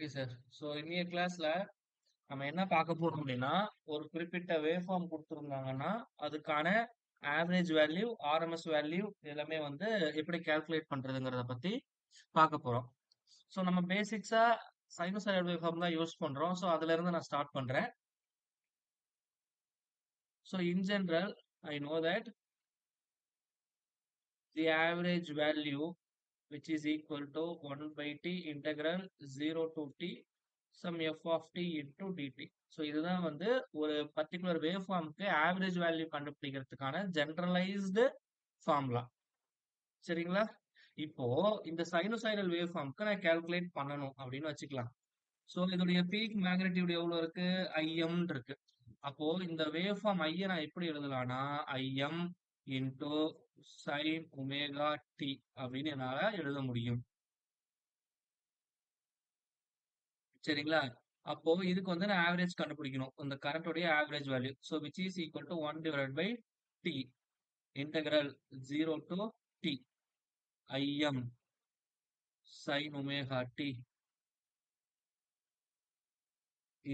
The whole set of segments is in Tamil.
Okay sir. ஸோ இன்னைய கிளாஸ்ல நம்ம என்ன பார்க்க போறோம் அப்படின்னா, ஒரு குறிப்பிட்ட வேவ் ஃபார்ம் குடுத்துருந்தாங்கன்னா, அதுக்கான ஆவரேஜ் வேல்யூ, ஆர்எம்எஸ் வேல்யூ எல்லாமே வந்து எப்படி கால்குலேட் பண்றதுங்கிறத பத்தி பார்க்க போறோம். ஸோ நம்ம பேசிக்ஸா சைனூசாய்டல் வேவ் ஃபார்ம் தான் யூஸ் பண்றோம். ஸோ அதிலிருந்து நான் ஸ்டார்ட் பண்றேன். So in general, I know that the average value which is equal to 1 by t integral 0 to t sum f of t into dt. So இதுதான் வந்து ஒரு பர்டிகுலர் வேவ் ஃபார்முக்கு ஆவரேஜ் வேல்யூ கண்டுபிடிக்கிறதுக்கான ஜெனரலைஸ்டு ஃபார்முலா. சரிங்களா? இப்போ இந்த சைனூசாய்டல் வேவ் ஃபார்முக்கு நான் கால்குலேட் பண்ணணும் அப்படின்னு வச்சுக்கலாம். ஸோ இதோடைய பீக் மேக்னிடியூட் எவ்வளவு இருக்கு? IM இருக்கு. அப்போ இந்த வேவ் ஃபார்ம் ஐய நான் எப்படி எழுதலாம்னா IM into sine omega t அப்படின்னு என்னால எழுத முடியும். சரிங்களா? அப்போ இதுக்கு வந்து நான் ஆவரேஜ் கண்டுபிடிக்கணும். இந்த கரண்டோடைய average value. So which is equal to 1 divided by T integral 0 to T IM sin omega t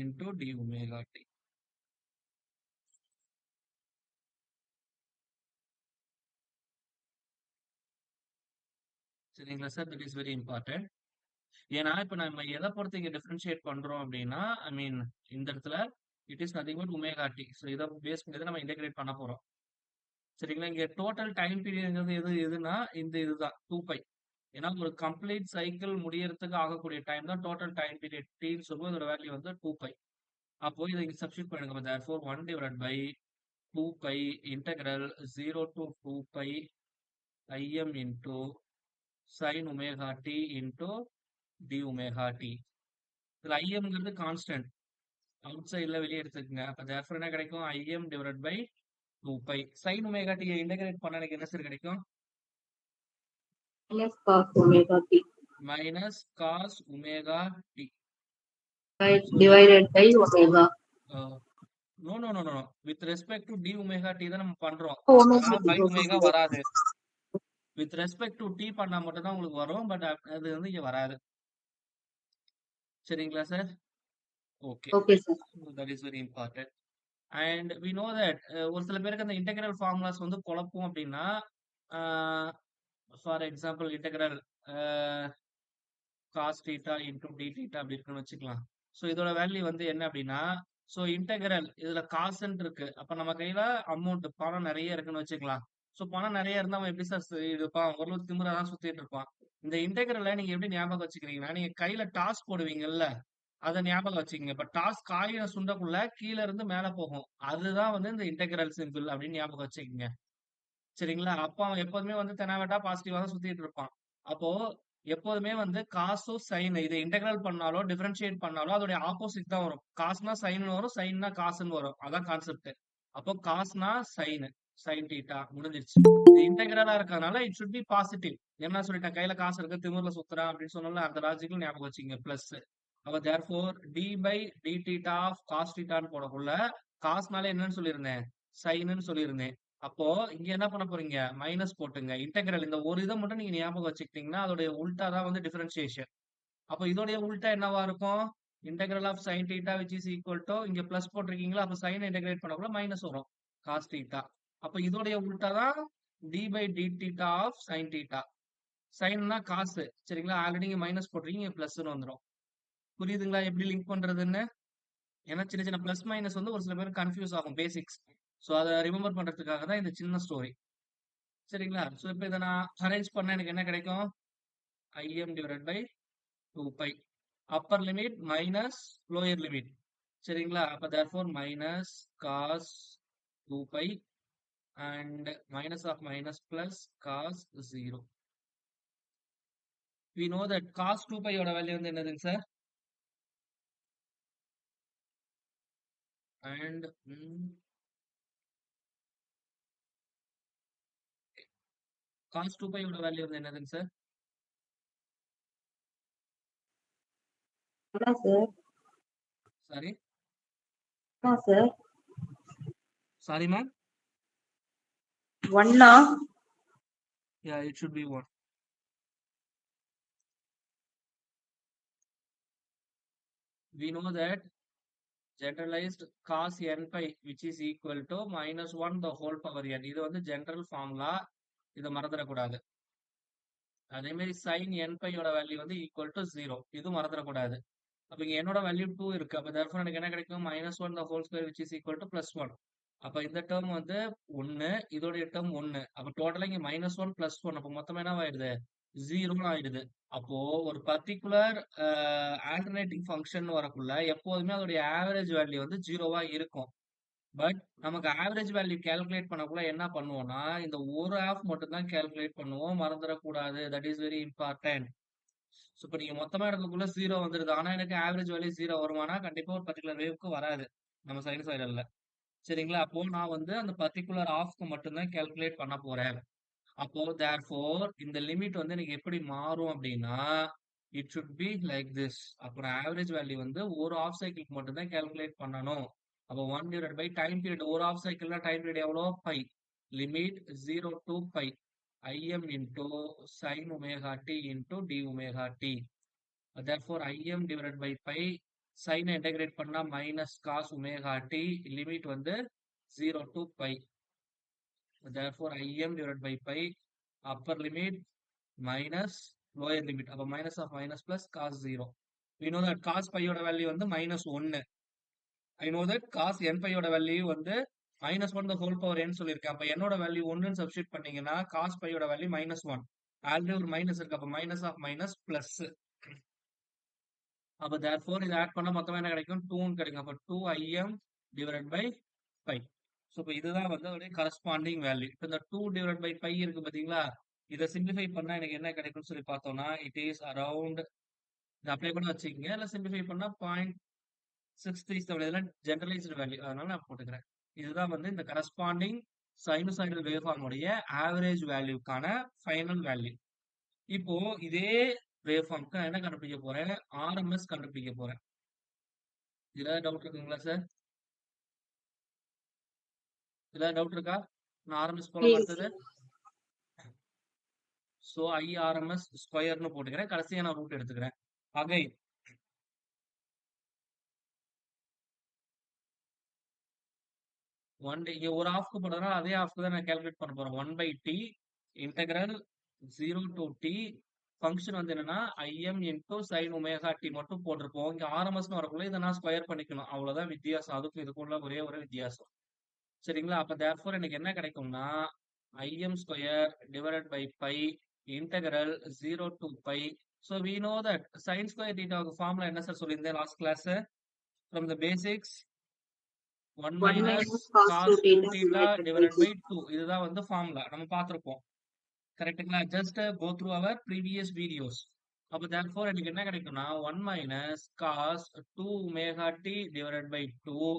into d omega t. சரிங்களா sir? That is very important. ஏன்னா இப்ப நம்ம எதை பொறுத்து இங்க டிஃபரன்ஷியேட் பண்றோம் அப்படின்னா, ஐ மீன் இந்த இடத்துல it is nothing but omega t. So இதை பேஸ் பண்ணி தான் நம்ம இன்டெகிரேட் பண்ண போறோம். சரிங்களா? இங்க டோட்டல் டைம் பீரியட்ங்கிறது எதுனா இந்த இதுதான் 2π. ஏன்னா ஒரு கம்ப்ளீட் சைக்கிள் முடியறதுக்கு ஆகக்கூடிய டைம் தான் டோட்டல் டைம் பீரியட் ன்னு சொல்லும்போது இதோட வேல்யூ வந்து 2π. அப்போ இதை இங்க சப்ஸ்டிட் பண்ணுங்க. therefore 1 divided by 2π integral 0 to 2π im into sin omega t into d omega t. இதுல imங்கிறது கான்ஸ்டன்ட், அவுட் சைட்ல வெளியே எடுத்துக்கங்க. அப்ப therefore என்ன கிடைக்கும்? im divided by 2π sin omega t integrate பண்ண எனக்கு என்ன சார் கிடைக்கும்? minus cos omega t minus cos omega t divided by omega. no. With respect to d omega t தான் நம்ம பண்றோம். Omega அதனால t by omega வராது. With respect to t பண்ணா மட்டும் தான் உங்களுக்கு வரும். பட் அது வந்து இங்க வராது. சரிங்களா sir? Okay. Okay, sir. That is very important. And we know that ஒரு சில பேருக்கு அந்த இன்டெகிரல் ஃபார்முலாஸ் வந்து குழப்பம் அப்படின்னா, for example integral cos theta into D theta அப்படி இருக்குன்னு வச்சுக்கலாம். ஸோ இதோட வேல்யூ வந்து என்ன அப்படின்னா, ஸோ இன்டெகிரல் இதுல காசுன்னு இருக்கு. அப்ப நம்ம கையில அமௌண்ட் பணம் நிறைய இருக்குன்னு வச்சுக்கலாம். ஸோ பணம் நிறைய இருந்தா அவன் எப்படி சார் இருப்பான்? ஓரளவு திமிரா தான் சுத்திட்டு இருப்பான். இந்த இன்டெகிரலை நீங்க எப்படி ஞாபகம் வச்சுக்கிறீங்கன்னா, நீங்க கையில டாஸ் போடுவீங்கல்ல, அதை ஞாபகம் வச்சுக்கங்க. இப்ப டாஸ் காயின சுண்டக்குள்ள கீழ இருந்து மேல போகும். அதுதான் வந்து இந்த இன்டெகிரல் சிம்பிள் அப்படின்னு ஞாபகம் வச்சுக்கங்க. சரிங்களா? அப்ப அவன் எப்போதுமே வந்து தெனாவட்டா பாசிட்டிவா தான் சுத்திட்டு இருப்பான். அப்போ எப்போதுமே வந்து காசோ சைன் இதை இன்டெகிரல் பண்ணாலோ டிஃபரன்ஷியேட் பண்ணாலோ அதோட ஆப்போசிட் தான் வரும். காசுனா சைன் வரும், சைன்னா காசுன்னு வரும். அதான் கான்செப்ட். அப்போ காசுனா சைன், சைன் தீட்டா முடிஞ்சிருச்சு. இன்டெகிரலா இருக்கறனால இட் ஷுட் பி பாசிட்டிவ். என்ன சொல்லிட்டேன்? கையில காசு இருக்கு, திமிர்ல சுத்துறான் அப்படின்னு சொன்னால அந்த லாஜிக்கல் ஞாபகம் வச்சுங்க. பிளஸ் அப்ப therefore d by d theta of cos thetaன்னு போடக்குள்ள காசுனாலே என்னன்னு சொல்லியிருந்தேன்? சைன்னு சொல்லியிருந்தேன். அப்போ இங்க என்ன பண்ண போறீங்க? மைனஸ் போட்டுங்க. இன்டெகிரல் இந்த ஒரு இதை மட்டும் நீங்க ஞாபகம் வச்சுக்கிட்டீங்கன்னா அதோடைய உல்டா தான் வந்து டிஃபரன்ஷியேஷன். அப்போ இதோடைய உல்டா என்னவா இருக்கும்? Integral of sin theta which is equal to இங்க பிளஸ் போட்டிருக்கீங்களா? அப்ப சைன் இன்டெகிரேட் பண்ணக்குள்ள மைனஸ் வரும். cos theta. அப்ப இதோடைய உல்டா தான் d by d theta of sin theta. சைன்னா காசு. சரிங்களா? ஆல்ரெடி இங்க மைனஸ் போட்டிருக்கீங்க, பிளஸ்ன்னு வந்துடும். புரியுதுங்களா எப்படி லிங்க் பண்றதுன்னு? ஏன்னா சின்ன சின்ன பிளஸ் மைனஸ் வந்து ஒரு சில பேர் கன்ஃபியூஸ் ஆகும் பேசிக்ஸ். ஸோ அதை ரிமெம்பர் பண்றதுக்காக தான் இந்த சின்ன ஸ்டோரி. சரிங்களா? ஸோ இப்போ இதை நான் அரேஞ்ச் பண்ண எனக்கு என்ன கிடைக்கும்? im divided by 2π upper limit minus lower limit. சரிங்களா? அப்ப therefore minus cos 2π and minus of minus plus cos 0. we know that cos 2π யோட வேல்யூ வந்து என்னதுங்க சார்? and cos 2π யோட வேல்யூ வந்து என்னதுங்க sir? sir. Sorry? Sir. Sorry, ma'am? 1. Yeah, it should be 1. we know that generalized cos n pi which is equal to -1 the whole power n. இது வந்து ஜெனரல் ஃபார்முலா, இதை மறந்துடக்கூடாது. அதே மாதிரி sin n pi யோட வேல்யூ வந்து ஈக்குவல் டு 0, இதுவும் மறந்துடக்கூடாது. அப்ப இங்க என்னோட வேல்யூ 2 இருக்கு. அப்ப therefore எனக்கு என்ன கிடைக்கும், -1 the whole square which is equal to +1. அப்ப இந்த டேர்ம் வந்து 1, இதோடைய டேர்ம் 1. அப்ப டோட்டலா இங்க -1 +1, அப்ப மொத்தமா என்ன ஆயிடுது, 0 ஆயிடுது. அப்போ ஒரு பர்டிகுலர் ஆல்டர்னேட்டிங் ஃபங்க்ஷன் வரக்குள்ள எப்போதுமே அதோடைய ஆவரேஜ் வேல்யூ வந்து 0வா இருக்கும். பட் நமக்கு ஆவரேஜ் வேல்யூ கால்குலேட் பண்ணக்குள்ள என்ன பண்ணுவோம்னா, இந்த ஒரு ஆஃப் மட்டும் தான் கால்குலேட் பண்ணுவோம், மறந்துடக்கூடாது. That is very important. So இப்போ நீங்க மொத்தமா எடுக்கக்குள்ள 0 வந்துருது. ஆனா எனக்கு ஆவரேஜ் வேல்யூ 0 வருமானா, கண்டிப்பா ஒரு பர்டிகுலர் வேவ்க்கு வராது நம்ம சைனசாய்டல்ல. சரிங்களா? அப்போ நான் வந்து அந்த பர்டிகுலர் ஆஃப்க்கு மட்டும் தான் கால்குலேட் பண்ண போறேன். அப்போ therefore இந்த லிமிட் வந்து எனக்கு எப்படி மாறும் அப்படின்னா, it should be like this. அப்புறம் ஆவரேஜ் வேல்யூ வந்து ஒரு ஆஃப் சைக்கிள்க்கு மட்டும் தான் கால்குலேட் பண்ணணும். அப்போ 1 டிவைட் பை டைம் பீரியட். ஒரு ஆஃப் சைக்கிள்னா டைம் பீரியட் எவ்வளோ, pi. Limit 0 to pi im into sin omega t into d omega t. Therefore im divided by pi, sin integrate பண்ணா minus cos omega t, limit வந்து 0 to pi. Therefore im divided by pi, upper limit minus lower limit. அப்ப minus of minus plus cos 0. We know that cos pi யோட வேல்யூ வந்து -1. I know that cos n pi யோட வேல்யூ வந்து -1 the whole power n சொல்லியிருக்கேன். அப்ப என்னோட வேல்யூ 1 சப்ஸ்டிட் பண்ணீங்கன்னா cos pi யோட வேல்யூ -1. ஆல்ரெடி ஒரு மைனஸ் இருக்கு. அப்ப minus of minus plus. அப்ப therefore இதை ஆட் பண்ணா மொத்தமா என்ன கிடைக்கும், 2 கிடைக்கும். அப்ப 2im divided by pi. So இப்போ இதுதான் வந்து அதோடைய கரஸ்பாண்டிங் வேல்யூ. இப்போ இந்த 2 டிவைட் பை பை இருக்கு பாத்தீங்களா, இதை சிம்பிளிஃபை பண்ணா எனக்கு என்ன கிடைக்கும்னு சொல்லி பார்த்தோம்னா, இட் இஸ் அரௌண்ட், இதை அப்படியே கூட வச்சுக்கோங்க, இல்லை சிம்பிளிஃபை பண்ணா 0.637, இதெல்லாம் ஜெனரலைஸ்டு வேல்யூ, அதனால நான் போட்டுக்கிறேன். இதுதான் வந்து இந்த கரஸ்பாண்டிங் சைனசாய்டல் வேவ்ஃபார்ம் உடைய ஆவரேஜ் வேல்யூக்கான ஃபைனல் வேல்யூ. இப்போ இதே வேவ்ஃபார்ம்க்கு நான் என்ன கண்டுபிடிக்க போறேன், ஆர்எம்எஸ் கண்டுபிடிக்க போறேன். ஏதாவது டவுட் இருக்குங்களா சார்? ஏதாவது டவுட் இருக்கா? நான் ஆர்எம்எஸ் போல அடுத்தது. ஸோ IRMS ஸ்கொயர்னு போட்டுக்கிறேன். கடைசியா நான் ரூட் எடுத்துக்கிறேன். அகைன் இங்க ஒரு ஆஃப்க்கு போடுறதுனால அதே ஆஃப்க்கு தான் நான் கால்குலேட் பண்ண போறேன். 1/t integral 0 to t function வந்து என்னன்னா im into sin omega t மட்டும் போட்டிருப்போம். இங்க ஆர்எம்எஸ்னு வரக்குள்ள இதை நான் ஸ்கொயர் பண்ணிக்கணும். அவ்வளவுதான் வித்தியாசம். அதுக்கும் இதுக்குள்ள ஒரே ஒரு வித்தியாசம். சரிங்களா? அப்ப therefore எனக்கு என்ன கிடைக்கும்னா, im square divided by pi integral 0 to pi. So we know that sin square theta formula என்ன சார் சொல்லியிருந்தேன் last class? From the basics 1 minus cos 2 theta divided by 2. இதுதான் வந்து ஃபார்முலா நம்ம பார்த்திருப்போம். கரெக்ட்டுங்களா? Just go through our previous videos. அப்ப therefore எனக்கு என்ன கிடைக்கும்னா 1 minus cos 2 omega t divided by 2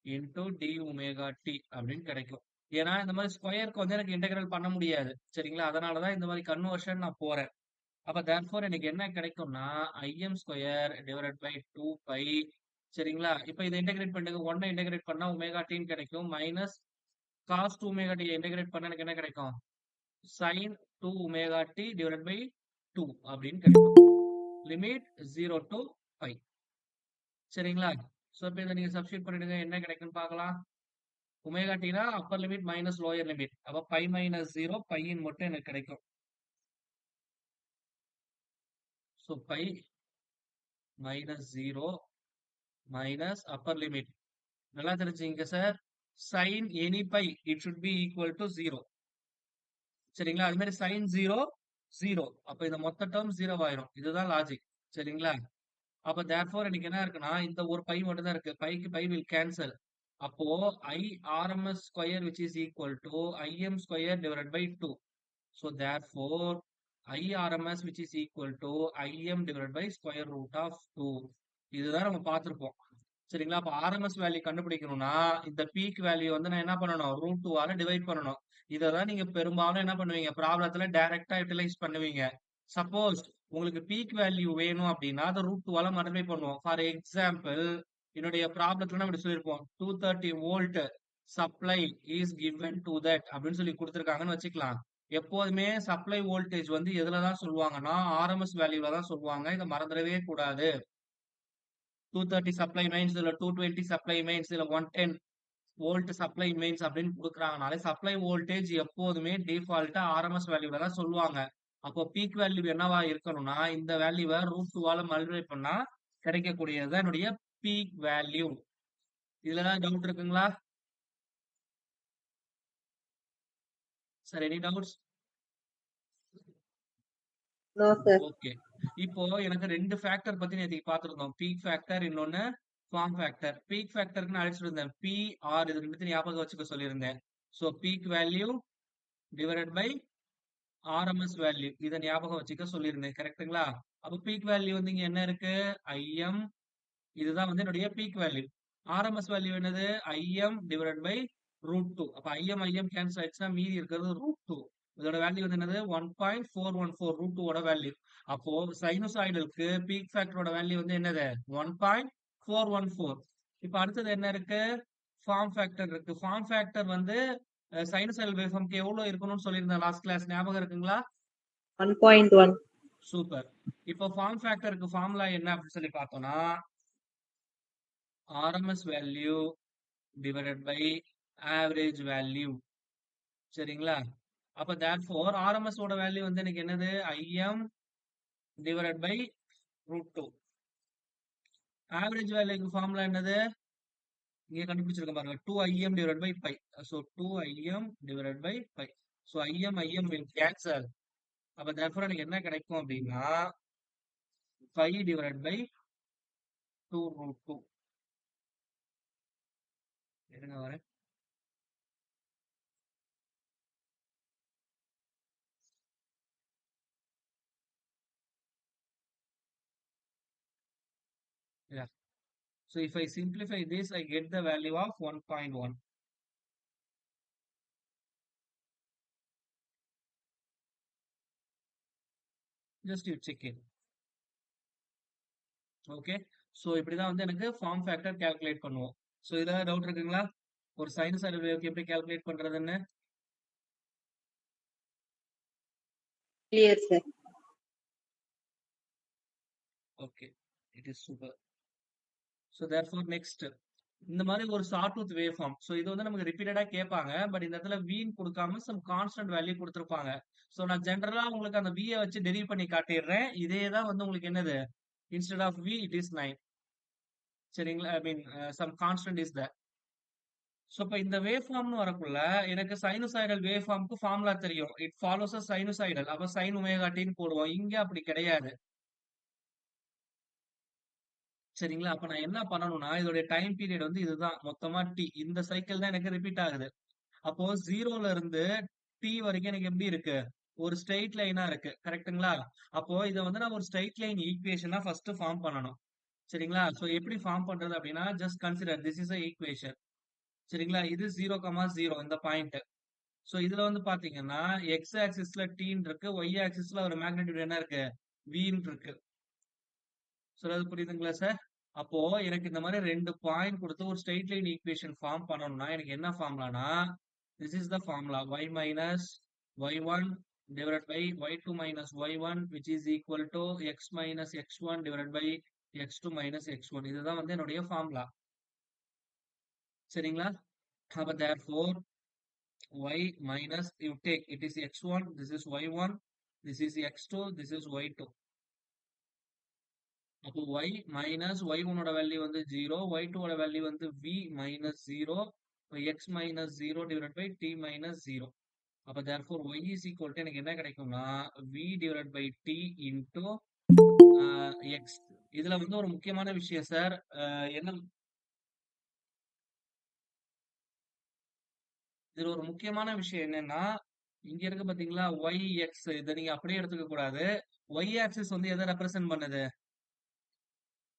into d omega t அப்படின்னு கிடைக்கும். ஏன்னா இந்த மாதிரி ஸ்கொயருக்கு வந்து எனக்கு இன்டெகிரல் பண்ண முடியாது. சரிங்களா? அதனாலதான் இந்த மாதிரி கன்வர்ஷன் நான் போறேன். அப்ப therefore எனக்கு என்ன கிடைக்கும்னா im square divided by 2 pi. சரிங்களா? இப்ப இதை இன்டெகிரேட் பண்ணுங்க. 1 இன்டெகிரேட் பண்ணா ஒமேகா t கிடைக்கும். Minus cos 2 omega t integrate பண்ணா எனக்கு என்ன கிடைக்கும், sin 2 omega t divided by 2 அப்படின்னு கிடைக்கும். Limit 0 to pi. சரிங்களா? சோ இப்ப இதை நீங்க சப்ஸ்டிட் பண்ணிடுங்க, என்ன கிடைக்கும்னு பார்க்கலாம். ஒமேகா tனா upper limit minus lower limit. அப்ப பை மைனஸ் 0 பையின் மட்டும் எனக்கு கிடைக்கும். So by minus 0 minus upper limit. நல்லா தெரிஞ்சுங்க sir, sine any pi it should be equal to 0. சரிங்களா? அது மாதிரி சைன் 0 0. அப்ப இந்த மொத்த டேர்ம் 0 ஆயிரும். இதுதான் லாஜிக். சரிங்களா? அப்ப therefore எனக்கு என்ன இருக்குன்னா, இந்த ஒரு பை மட்டும் தான் இருக்கு. பைக்கு பை வில் கேன்சல். அப்போ IRMS square which is equal to im square divided by 2. So therefore IRMS which is equal to im divided by square root of 2. இதுதான் நம்ம பார்த்திருப்போம். சரிங்களா? அப்ப RMS வேல்யூ கண்டுபிடிக்கணும்னா இந்த பீக் வேல்யூ வந்து நான் என்ன பண்ணணும், √2 ஆல டிவைட் பண்ணணும். இததான் நீங்க பெரும்பாலும் என்ன பண்ணுவீங்க, ப்ராப்ளத்துல டைரக்டா யூட்டிலைஸ் பண்ணுவீங்க. சப்போஸ் உங்களுக்கு பீக் வேல்யூ வேணும் அப்படின்னா அதை √2 ஆல மல்டிப்ளை பண்ணுவோம். ஃபார் எக்ஸாம்பிள் என்னுடைய ப்ராப்ளத்துல நம்ம இப்படி சொல்லியிருப்போம், 230 volt supply is given to that அப்படின்னு சொல்லி கொடுத்துருக்காங்கன்னு வச்சுக்கலாம். எப்போதுமே சப்ளை வோல்டேஜ் வந்து எதுலதான் சொல்லுவாங்கன்னா ஆர்எம்எஸ் வேல்யூல தான் சொல்லுவாங்க. இதை மறந்துடவே கூடாது. 230 சப்ளை மெயின்ஸ், இல்ல 220 சப்ளை மெயின்ஸ், இல்ல 110 வோல்ட் சப்ளை மெயின்ஸ் அப்படின்னு கொடுக்குறாங்கனாலே சப்ளை வோல்டேஜ் எப்போதுமே டிஃபால்ட்டா ஆர்எம்எஸ் வேல்யூல தான் சொல்லுவாங்க. அப்போ பீக் வேல்யூ என்னவா இருக்கணும்னா இந்த வேல்யூவை √2 மல்டிப்ளை பண்ணா கிடைக்கக்கூடியதுதான் என்னுடைய பீக் வேல்யூ. இதுல ஏதாவது டவுட் இருக்குங்களா sir? Any doubts? No sir. Okay. இப்போ எனக்கு 2 ஃபேக்டர் பத்தி நேத்திக்கு பார்த்திருந்தோம். பீக் ஃபேக்டர், இன்னொன்னு ஃபார்ம் ஃபேக்டர். பீக் ஃபேக்டருக்கு நான் அடிச்சிட்டு இருந்தேன் பி ஆர், இது ரெண்டுத்தையும் ஞாபகம் வச்சுக்க சொல்லியிருந்தேன். So peak value divided by RMS value, இதை ஞாபகம் வச்சுக்க சொல்லியிருந்தேன். கரெக்ட்டுங்களா? அப்போ பீக் வேல்யூ வந்து இங்க என்ன இருக்கு? ஐஎம். இதுதான் வந்து என்னுடைய பீக் வேல்யூ. ஆர்எம்எஸ் வேல்யூ என்னது? IM divided by √2. அப்ப ஐஎம் கேன்சல் ஆயிடுச்சுன்னா மீதி இருக்கிறது √2. இதோட வேல்யூ வந்து என்னது? 1.414 √2 ஓட வேல்யூ. அப்போ சைனசாய்டலுக்கு பீக் ஃபேக்டரோட வேல்யூ வந்து என்னது? 1.414. இப்ப அடுத்தது என்ன இருக்கு? ஃபார்ம் ஃபேக்டர் இருக்கு. ஃபார்ம் ஃபேக்டர் வந்து சைனசாய்டல் வேவ்ஃபார்ம்க்கு எவ்வளவு இருக்கணும்னு சொல்லியிருந்தேன் லாஸ்ட் கிளாஸ், ஞாபகம் இருக்குங்களா? 1.1. சூப்பர். இப்போ ஃபார்ம் ஃபேக்டருக்கு ஃபார்முலா என்ன அப்படின்னு சொல்லி பார்த்தோம்னா RMS value divided by average value. சரிங்களா? அப்ப தேர்ஃபோர் ஆர்எம்எஸ் ஓட வேல்யூ வந்து எனக்கு என்னது? IM divided by √2. ஆவரேஜ் வேல்யூக்கு ஃபார்முலா என்னது? இங்க கண்டுபிடிச்சிருக்க பாருங்க, 2im divided by pi. So 2im divided by pi. So IM will cancel. அப்ப தேர்ஃபோர் எனக்கு என்ன கிடைக்கும் அப்படின்னா 5 டிவைடட் பை 2√2. இருங்க வரேன். Yeah. So if I simplify this, I get the value of 1.1. Just you check it. Okay. So இப்படிதான் வந்து எனக்கு ஃபார்ம் ஃபேக்டர் கால்குலேட் பண்ணுவோம். ஸோ இதுல டவுட் இருக்குங்களா? ஒரு சைனசாய்டல் வேவ்க்கு எப்படி கால்குலேட் பண்றதுன்னு? Clear sir. Okay, it is super. So therefore next இந்த மாதிரி ஒரு சாடூத் வேவ் ஃபார்ம். ஸோ இது வந்து நமக்கு ரிப்பீட்டடா கேட்பாங்க. பட் இந்த இடத்துல வீன் கொடுக்காம சம் கான்ஸ்டன்ட் வேல்யூ கொடுத்துருப்பாங்க. ஸோ நான் ஜென்ரலா உங்களுக்கு அந்த வியை வச்சு டெரிவ் பண்ணி காட்டிடுறேன். இதே தான் வந்து உங்களுக்கு என்னது? Instead of V it is 9. சரிங்களா? I mean some constant is the. So இப்போ இந்த வேவ் ஃபார்ம்னு வரக்குள்ள எனக்கு சைனசாய்டல் வேவ் ஃபார்முக்கு ஃபார்முலா தெரியும். It follows a sinusoidal. அப்ப சைன் ஒமேகா டின்னு போடுவோம். இங்க அப்படி கிடையாது. சரிங்களா? அப்ப நான் என்ன பண்ணணும்னா இதோடைய டைம் பீரியட் வந்து இதுதான் மொத்தமா டி. இந்த சைக்கிள் தான் எனக்கு ரிப்பீட் ஆகுது. அப்போ 0ல இருந்து டி வரைக்கும் எனக்கு எப்படி இருக்கு? ஒரு ஸ்ட்ரெயிட் லைனா இருக்கு. கரெக்ட்டுங்களா? அப்போ இத வந்து நான் ஒரு ஸ்ட்ரெயிட் லைன் ஈக்குவேஷனா ஃபர்ஸ்ட் ஃபார்ம் பண்ணணும். சரிங்களா? சோ எப்படி ஃபார்ம் பண்றது அப்படின்னா just consider this is a equation. சரிங்களா? இது 0,0 இந்த பாயிண்ட். சோ இதுல வந்து பாத்தீங்கன்னா எக்ஸ் ஆக்சிஸ்ல டீன் இருக்கு, ஒய் ஆக்சிஸ்ல ஒரு மேக்னிடியூட் என்ன இருக்கு? வீன் இருக்கு. சொல்றது புரியுதுங்களா சார்? அப்போ எனக்கு இந்த மாதிரி 2 பாயிண்ட் கொடுத்து ஒரு ஸ்ட்ரெயிட் லைன் ஈக்குவேஷன் ஃபார்ம் பண்ணணும்னா எனக்கு என்ன ஃபார்முலானா this is the formula y minus y1 divided by y2 minus y1 which is equal to x minus x1 divided by x2 minus x1. இதுதான் வந்து என்னுடைய ஃபார்முலா. சரிங்களா? அப்ப therefore y minus you take it is x1, this is y1, this is x2, this is y2. அப்போ y minus y1 ஓட வேல்யூ வந்து 0, y2 ஓட வேல்யூ வந்து v minus 0, x minus 0 divided by t minus 0. அப்ப therefore y is equal to எனக்கு என்ன கிடைக்கும்னா v divided by t into x. இதுல வந்து ஒரு முக்கியமான விஷயம் சார். என்ன இதுல ஒரு முக்கியமான விஷயம் என்னன்னா இங்க இருக்கு பாத்தீங்களா y x, இதை நீங்க அப்படியே எடுத்துக்க கூடாது. y ஆக்சிஸ் வந்து எதை ரெப்ரசென்ட் பண்ணுது?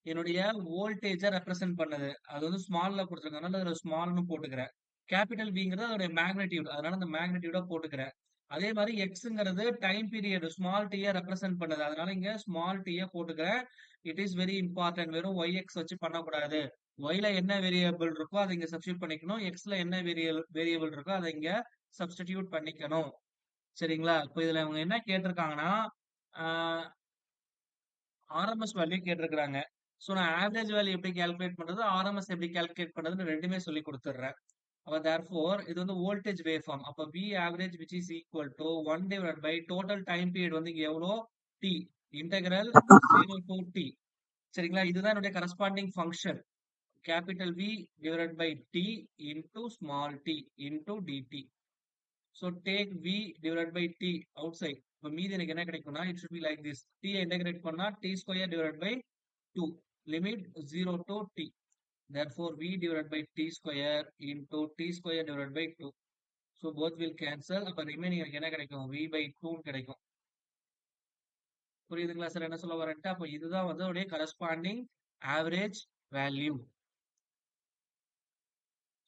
என்னுடைய வோல்டேஜை ரெப்ரசென்ட் பண்ணுது. அது வந்து ஸ்மால்ல கொடுத்துருக்கனால அதுல ஸ்மால்னு போட்டுக்கிறேன். கேபிட்டல் பிங்கிறது அதோட மேக்னிடியூட், அதனால அந்த மேக்னிடியூட போட்டுக்கிறேன். அதே மாதிரி எக்ஸ்ங்கிறது டைம் பீரியட் ஸ்மால் டீயை ரெப்ரசென்ட் பண்ணுது, அதனால இங்க ஸ்மால் டீயை போட்டுக்கிறேன். It is very important. வெறும் ஒய் எக்ஸ் வச்சு பண்ணக்கூடாது. ஒய்ல என்ன வேரியபிள் இருக்கோ அதை இங்க சப்ஸ்டியூட் பண்ணிக்கணும், எக்ஸ்ல என்ன வேரியபிள் இருக்கோ அதை இங்க சப்ஸ்டிடியூட் பண்ணிக்கணும். சரிங்களா? இப்போ இதுல அவங்க என்ன கேட்டிருக்காங்கன்னா ஆர்எம்எஸ் வேல்யூ கேட்டிருக்காங்க. ஸோ நான் ஆவரேஜ் வேல்யூ எப்படி கால்குலேட் பண்றது, ஆர்எம்எஸ் எப்படி கால்குலேட் பண்றதுன்னு ரெண்டுமே சொல்லி கொடுத்துட்றேன். அப்ப therefore இது வந்து வோல்டேஜ் வேவ் ஃபார்ம். அப்ப V average which is equal to 1 divided by total time period வந்து இங்க எவ்வளோ t integral 0 to t. சரிங்களா? இதுதான் என்னுடைய corresponding function. Capital V divided by t into small t into dt. So take V divided by t outside. இப்ப மீதி எனக்கு என்ன கிடைக்கும்னா it should be like this. t integrate பண்ணா t square divided by 2 limit 0 to t. Therefore V divided by t square into t square divided by 2. So both will cancel. அப்ப remaining எனக்கு என்ன கிடைக்கும்? V by 2 கிடைக்கும். புரியுதுங்களா சார் என்ன சொல்ல வரேன்ட்டு? அப்ப இதுதான் வந்து உடைய கரஸ்பாண்டிங் ஆவரேஜ் வேல்யூ.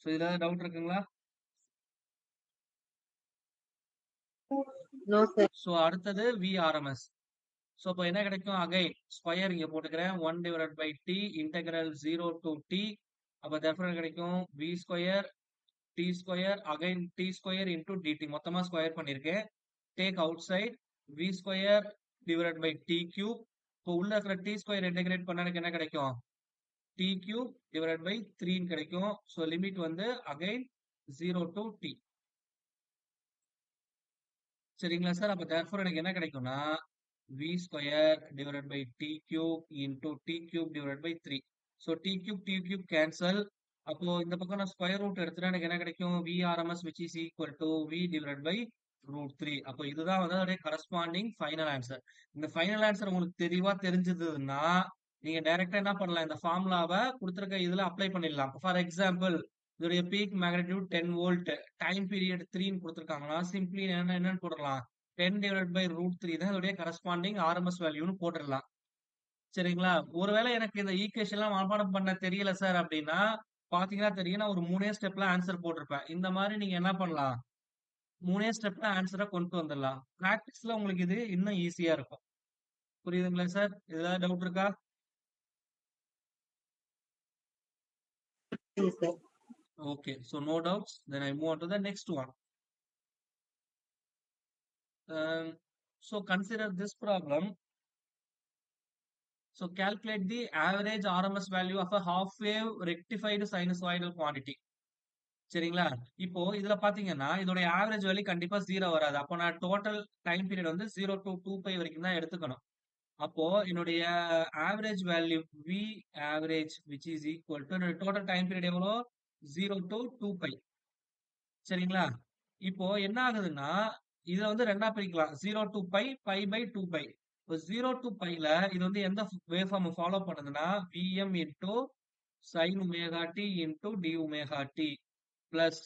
ஸோ இதுல டவுட் இருக்குங்களா? No, sir. ஸோ அடுத்தது VRMS. ஸோ இப்போ என்ன கிடைக்கும்? அகைன் ஸ்கொயர் இங்க போட்டுக்கிறேன். 1 divided by T integral 0 to T. அப்போ therefore கிடைக்கும் V square T square again T square into dt. மொத்தமா ஸ்கொயர் பண்ணியிருக்கேன். Take out side V square divided by T cube. இப்போ உள்ள இருக்கிற டி ஸ்கொயர் இன்டெகிரேட் பண்ண எனக்கு என்ன கிடைக்கும்? டி கியூப் டிவைடட் பை 3 கிடைக்கும். ஸோ லிமிட் வந்து அகைன் 0 டு டி. சரிங்களா சார்? அப்போ therefore எனக்கு என்ன கிடைக்கும்னா V square divided by t cube into t cube divided by 3. So t cube cancel. அப்போ இந்த பக்கம் நான் ஸ்கொயர் ரூட் எடுத்துட்டா எனக்கு என்ன கிடைக்கும்? VRMS which is equal to V divided by root 3. அப்போ இதுதான் வந்து அதோடைய கரஸ்பாண்டிங் ஃபைனல் ஆன்சர். இந்த ஃபைனல் ஆன்சர் உங்களுக்கு தெளிவா தெரிஞ்சதுன்னா நீங்க டைரக்டா என்ன பண்ணலாம்? இந்த ஃபார்முலாவை கொடுத்துருக்க இதுல அப்ளை பண்ணிடலாம். ஃபார் எக்ஸாம்பிள் இதோடைய peak magnitude 10 volt time period 3 கொடுத்துருக்காங்கன்னா சிம்பிளி என்னன்னு போடலாம்? 10 divided by root 3 தான் இதோடைய கரஸ்பாண்டிங் ஆர்எம்எஸ் வேல்யூன்னு போட்டுடலாம். சரிங்களா? ஒருவேளை எனக்கு இந்த ஈக்குவேஷன்லாம் மனப்பாடம் பண்ண தெரியல சார் அப்படின்னா பாத்தீங்கன்னா தெரியும் நான் ஒரு 3 ஸ்டெப்ல ஆன்சர் போட்டிருப்பேன். இந்த மாதிரி நீங்க என்ன பண்ணலாம்? 3 ஸ்டெப்ல ஆன்சரை கொண்டு வந்துடலாம். பிராக்டிஸ்ல உங்களுக்கு இது இன்னும் ஈஸியா இருக்கும். புரியுதுங்களா சார்? ஏதாவது டவுட் இருக்கா? Yes, sir. Okay, so no doubts. Then I move on to the next one. So consider this problem. So calculate the average RMS value of a half wave rectified sinusoidal quantity. சரிங்களா? இப்போ இதுல பாத்தீங்கன்னா இதோடைய ஆவரேஜ் வேல்யூ கண்டிப்பா 0 வராது. அப்போ நான் டோட்டல் டைம் பீரியட் வந்து 0 to 2π வரைக்கும் தான் எடுத்துக்கணும். அப்போ என்னுடைய average value V average which is equal to என்னுடைய டோட்டல் டைம் பீரியட் எவ்வளோ? 0 to 2π. சரிங்களா? இப்போ என்ன ஆகுதுன்னா இதை வந்து ரெண்டா பிரிக்கலாம். 0 to π, π by 2π. இப்போ 0 to πல இது வந்து எந்த வேவ் ஃபார்ம் ஃபாலோ பண்ணுதுன்னா Vm into sin omega t into d omega t plus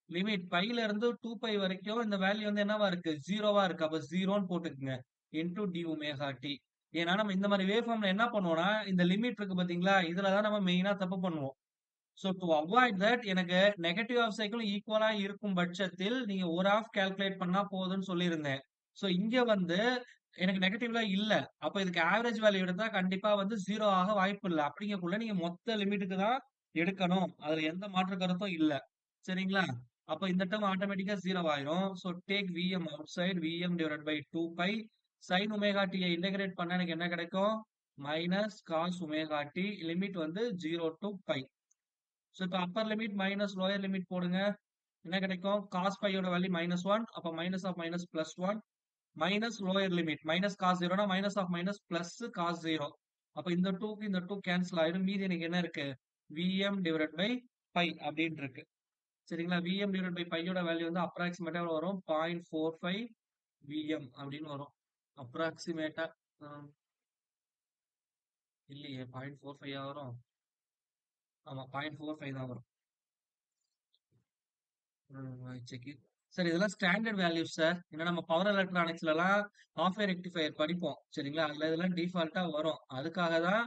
limit பைல இருந்து 2π வரைக்கும் இந்த வேல்யூ வந்து என்னவா இருக்கு? 0வா இருக்கு. அப்ப 0ன்னு போட்டுக்குங்க into d ஒமேகா t. ஏன்னா நம்ம இந்த மாதிரி வேவ் ஃபார்ம்ல என்ன பண்ணுவோம்னா இந்த லிமிட் இருக்கு பாத்தீங்களா? இதுலதான் நம்ம மெயினா தப்பு பண்ணுவோம். ஸோ டு அவாய்ட் தட் எனக்கு நெகட்டிவ் ஆஃப் சைக்கிளும் ஈக்குவலா இருக்கும் பட்சத்தில் நீங்க ஒரு ஆஃப் கால்குலேட் பண்ணா போதும்னு சொல்லியிருந்தேன். ஸோ இங்க வந்து எனக்கு நெகட்டிவ்ல இல்ல. அப்ப இதுக்கு ஆவரேஜ் வேல்யூ எடுத்தா கண்டிப்பா வந்து 0 ஆக வாய்ப்பு இல்ல. அப்படிங்கக்குள்ள நீங்க மொத்த லிமிட்டுக்கு தான் எடுக்கணும். அதுல எந்த மாற்று கருத்தும் இல்ல. சரிங்களா? அப்ப இந்த டேர்ம் ஆட்டோமேட்டிக்கா 0 ஆயிரும். So take Vm outside Vm divided by 2π sin omega t integrate பண்ணா எனக்கு என்ன கிடைக்கும்? Minus cos omega t limit வந்து 0 to π. ஸோ இப்போ upper limit minus lower limit போடுங்க. என்ன கிடைக்கும்? காஸ் பையோட வேல்யூ -1. அப்ப minus of minus plus 1 minus lower limit minus cos 0னா minus of minus plus cos 0. அப்ப இந்த 2க்கு இந்த 2 கேன்சல் ஆயிரும். மீதி எனக்கு என்ன இருக்கு? Vm டிவைடட் பை பை அப்படின்னு இருக்கு. சரிங்களா? Vm டிவைடட் பை பையோட வேல்யூ வந்து அப்ராக்சிமேட்டா வரும் 0.45 Vm அப்படின்னு வரும். அப்ராக்சிமேட்டா இல்லையே 0.45 வரும். ஆமா 0.45 தான் வரும். Check it. சார் இதெல்லாம் ஸ்டாண்டர்ட் வேல்யூஸ் சார். ஏன்னா நம்ம பவர் எலக்ட்ரானிக்ஸ்ல எல்லாம் ஹாஃப் வே ரெக்டிஃபையர் படிப்போம். சரிங்களா? அதுல இதெல்லாம் டிஃபால்ட்டா வரும். அதுக்காக தான்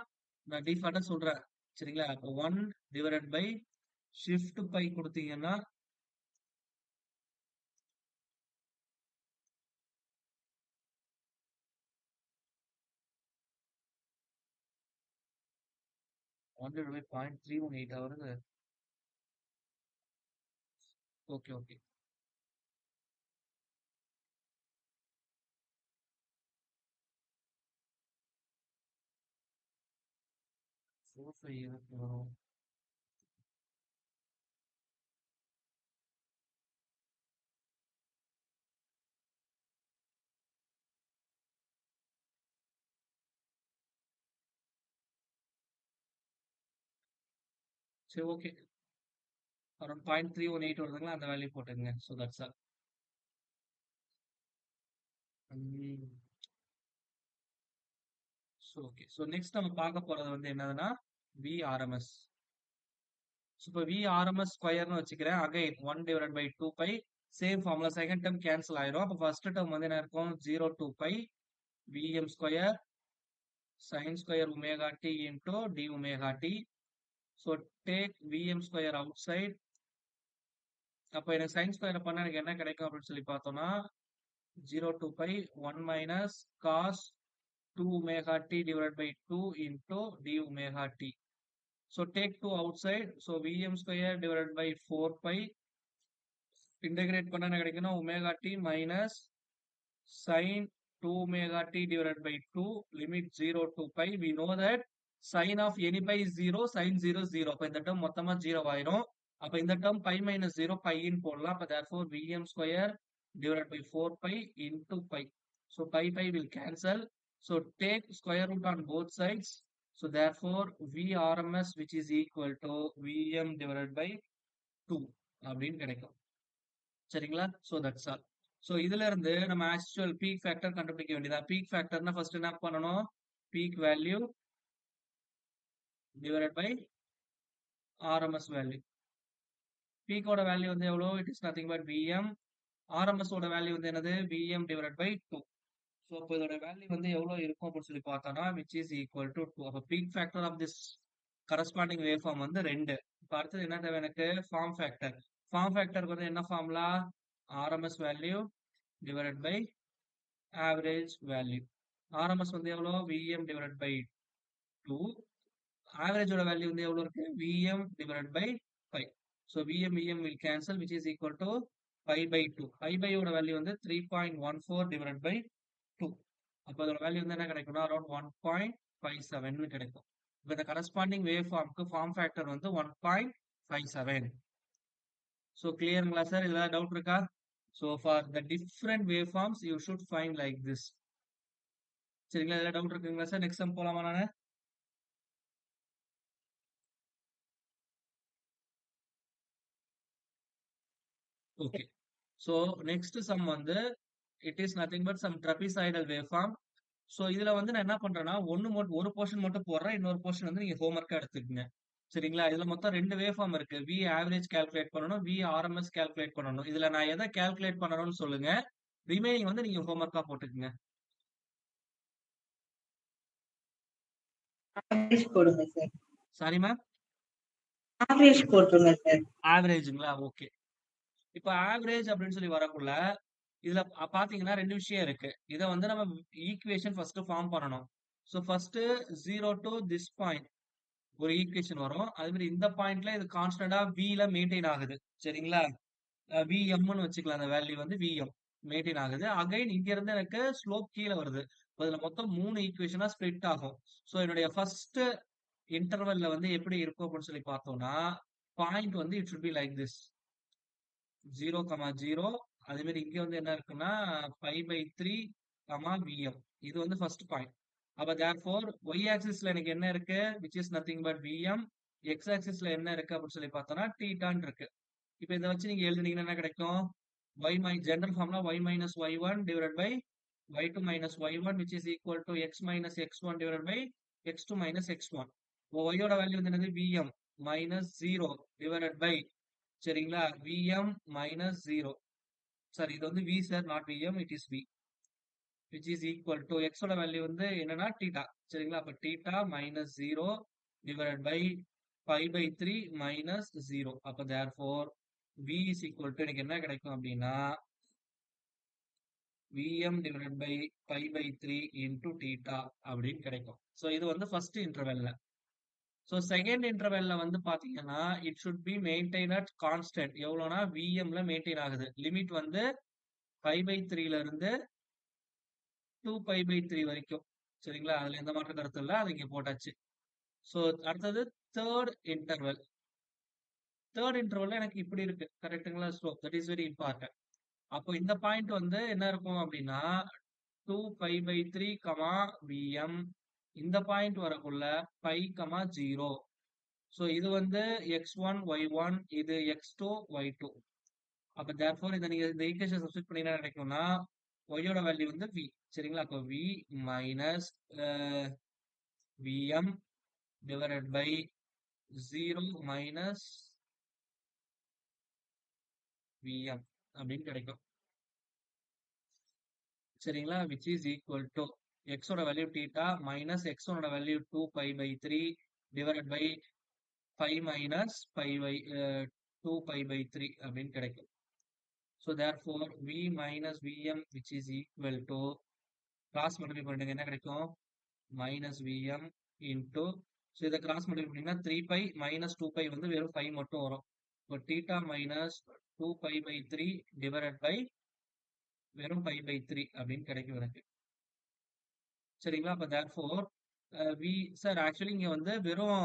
நான் டிஃபால்ட்டா சொல்றேன். சரிங்களா? அப்போ 1 டிவைடட் பை ஷிஃப்ட் பை கொடுத்தீங்கன்னா ஒன் டிவைட் பை 0.318 வருது. Okay okay. 45 வரும். சரி, ஓகே. அரௌண்ட் 0.318 வருதுங்களா, அந்த வேல்யூ போட்டுங்க. So that's all. So okay. So next நம்ம பார்க்க போறது வந்து என்னதுன்னா விஆர்எம்எஸ். ஸோ இப்போ விஆர்எம்எஸ் ஸ்கொயர்னு வச்சுக்கிறேன். Again 1/2 pi same formula. Second term cancel ஆயிரும். அப்போ ஃபர்ஸ்ட் டேர்ம் வந்து என்ன இருக்கும், 0 to pi VM square sine square omega t into d omega t. So take VM square out side. அப்போ எனக்கு சைன் ஸ்கொயர் பண்ணா எனக்கு என்ன கிடைக்கும் அப்படின்னு சொல்லி பார்த்தோம்னா 0 to pi 1 minus cos 2 omega t divided by 2 into d omega t. So take 2 outside. So Vm square divided by 4 pi. Integrate பண்ணா என்ன கிடைக்கும்னா omega t minus sin 2 omega t divided by 2 limit 0 to pi. We know that sin of any pi is 0, sin 0 is 0. அப்ப இந்த term மொத்தமா 0 ஆயிரும். அப்ப இந்த term pi minus 0 pi in போடலாம். அப்ப therefore Vm square divided by 4 pi into pi. So pi will cancel. So take square root on both sides. So therefore VRMS which is equal to Vm divided by 2 அப்படின்னு கிடைக்கும். சரிங்களா? So that's all. So இதுல இருந்து நம்ம actual peak factor கண்டுபிடிக்க வேண்டியதா. peak factorனா first என்ன பண்ணணும், peak value divided by RMS value. peak ஓட வேல்யூ வந்து எவ்வளோ, it is nothing but Vm. RMS ஓட வேல்யூ வந்து என்னது, Vm divided by 2. ஸோ இப்போ இதோட வேல்யூ வந்து எவ்வளோ இருக்கும் அப்படின்னு சொல்லி பார்த்தோம்னா which is equal to 2. அப்போ peak factor of this corresponding waveform வந்து 2. இப்போ அடுத்தது என்ன தேவை எனக்கு, ஃபார்ம் ஃபேக்டர். ஃபார்ம் ஃபேக்டருக்கு வந்து என்ன formula, RMS value divided by average value. RMS வந்து எவ்வளோ, Vm divided by 2. average ஓட வேல்யூ வந்து எவ்வளோ இருக்கு, Vm divided by 5. So Vm will cancel which is equal to pi by 2. pi by ஓட வேல்யூ வந்து 3.14 divided by 2. அப்போ அதோட வேல்யூ வந்து என்ன கிடைக்கும்னா அரௌண்ட் 1.57 கிடைக்கும். இப்போ இந்த கரஸ்பாண்டிங் வேவ் ஃபார்முக்கு ஃபார்ம் ஃபேக்டர் வந்து 1.57. ஸோ கிளியருங்களா சார், ஏதாவது டவுட் இருக்கா? So for the different wave forms you should find like this. சரிங்களா, ஏதாவது டவுட் இருக்குங்களா சார்? நெக்ஸ்ட் சம் போலாமா நான்? ஓகே. ஸோ நெக்ஸ்ட் சம் வந்து it is nothing but some trapezoidal wave form. So இதுல வந்து நான் என்ன பண்றேன்னா ஒரு போர்ஷன் மட்டும் போடுறேன், இன்னொரு போர்ஷன் வந்து நீங்க ஹோம்ஒர்க்கா எடுத்துக்கங்க. சரிங்களா, இதுல மொத்தம் 2 வேவ் ஃபார்ம் இருக்கு. வி ஆவரேஜ் கால்குலேட் பண்ணணும், வி ஆர்எம்எஸ் கால்குலேட் பண்ணணும். இதுல நான் எதை கால்குலேட் பண்ணணும்னு சொல்லுங்க, ரிமைனிங் வந்து நீங்க ஹோம்ஒர்க்கா போட்டுக்கங்க. ஆவரேஜ் போடுங்க சார். சாரி மேம், ஆவரேஜ் போட்டுருங்க சார். ஆவரேஜுங்களா, ஓகே. இப்போ ஆவரேஜ் அப்படின்னு சொல்லி வரக்குள்ள இதுல பாத்தீங்கன்னா 2 விஷயம் இருக்கு. இதை வந்து நம்ம ஈக்குவேஷன் ஃபர்ஸ்ட் ஃபார்ம் பண்ணணும். So first 0 to this point ஒரு ஈக்குவேஷன் வரும். அதே மாதிரி இந்த பாயிண்ட்ல இது கான்ஸ்டன்டா வில மெயின்டைன் ஆகுது. சரிங்களா, விஎம்னு வச்சுக்கலாம். அந்த வேல்யூ வந்து விஎம் மெயின்டைன் ஆகுது. அகைன் இங்க இருந்து எனக்கு ஸ்லோப் கீழே வருது. இதுல மொத்தம் 3 ஈக்குவேஷனா ஸ்ப்ளிட் ஆகும். ஸோ என்னுடைய ஃபர்ஸ்ட் இன்டர்வல்ல வந்து எப்படி இருக்கும் அப்படின்னு சொல்லி பார்த்தோம்னா பாயிண்ட் வந்து it should be like this 0,0. அதே மாதிரி இங்க வந்து என்ன இருக்குன்னா π/3, விஎம். இது வந்து ஃபர்ஸ்ட் பாயிண்ட். அப்ப தேர்ஃபோர் y ஆக்சிஸ்ல எனக்கு என்ன இருக்கு, which is nothing but vm. x ஆக்சிஸ்ல என்ன இருக்கு அப்படின்னு சொல்லி பார்த்தோம்னா θ இருக்கு. இப்போ இதை வச்சு நீங்க எழுதுனீங்கன்னா என்ன கிடைக்கும், general ஃபார்ம்னா y minus y1 divided by y2 minus y1 which is equal to x minus x1 divided by x2 minus x1. இப்போ y ஓட வேல்யூ வந்து என்னது, vm minus 0 divided by, சரிங்களா, vm minus 0. சாரி, இது வந்து v sir, not vm, it is v which is equal to x ஓட வேல்யூ வந்து என்னன்னா θ. சரிங்களா, அப்ப θ minus 0 divided by π/3 minus 0. அப்ப therefore v is equal to எனக்கு என்ன கிடைக்கும் அப்படின்னா vm divided by π/3 into θ அப்படின்னு கிடைக்கும். ஸோ இது வந்து ஃபர்ஸ்ட் இன்டர்வெல்ல. ஸோ செகண்ட் இன்டர்வெல்ல வந்து பாத்தீங்கன்னா it should be maintain at constant. எவ்வளோனா விஎம்ல மெயின்டைன் ஆகுது. லிமிட் வந்து π/3ல இருந்து 2π/3 வரைக்கும். சரிங்களா, அதுல எந்த மாற்ற கருத்து இல்லை, அது இங்க போட்டாச்சு. ஸோ அடுத்தது தேர்ட் இன்டர்வல். தேர்ட் இன்டர்வல்ல எனக்கு இப்படி இருக்கு. கரெக்ட்டுங்களா? So that is very important. அப்போ இந்த பாயிண்ட் வந்து என்ன இருக்கும் அப்படின்னா 2π/3, Vm. இந்த பாயிண்ட் வரக்குள்ள π, 0. ஸோ இது வந்து x1, y1, இது x2, y2. அப்ப therefore இத நீங்க இந்த ஈக்குவேஷன் சப்ஸ்டிட்யூட் பண்ணீங்கன்னா என்ன கிடைக்கும்னா, y யோட வேல்யூ வந்து v. சரிங்களா? அப்போ v minus Vm divided by 0 minus Vm அப்படின்னு கிடைக்கும். சரிங்களா? Which is equal to x ஓட வேல்யூ தீட்டா மைனஸ் x1 ஓட வேல்யூ 2π/3 டிவைடட் பை 5 மைனஸ் 2π/3 அப்படின்னு கிடைக்கும். So therefore v minus Vm which is equal to cross multiply பண்ணுங்க என்ன கிடைக்கும் மைனஸ் Vm இன்டூ ஸோ இதை கிராஸ் மல்டிப்ளை பண்ணீங்கன்னா 3π மைனஸ் 2π வந்து வெறும் 5 மட்டும் வரும். இப்போ தீட்டா மைனஸ் 2π/3 டிவைடட் பை வெறும் π/3 அப்படின்னு கிடைக்கும் எனக்கு. சரிங்களா? அப்ப therefore வி சார் ஆக்சுவலி இங்க வந்து வெறும்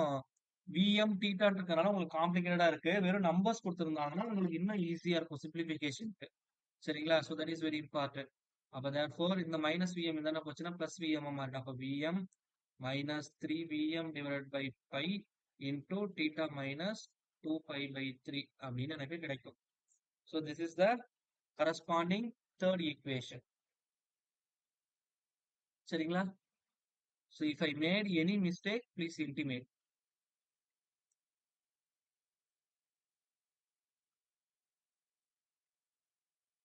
Vm தீட்டான்னு இருக்கறனால உங்களுக்கு காம்ப்ளிகேட்டடா இருக்கு. வெறும் நம்பர்ஸ் கொடுத்திருந்தாங்கன்னா உங்களுக்கு இன்னும் ஈஸியா இருக்கும் சிம்பிளிஃபிகேஷனுக்கு. சரிங்களா? So that is very important. அப்ப therefore இந்த மைனஸ் Vm என்ன போச்சுன்னா பிளஸ் Vm மாறிடும். அப்ப Vm minus 3Vm divided by by into theta minus 2π/3 அப்படின்னு எனக்கு கிடைக்கும். So this is the corresponding third equation. சரிங்களா? So if I made any mistake please intimate.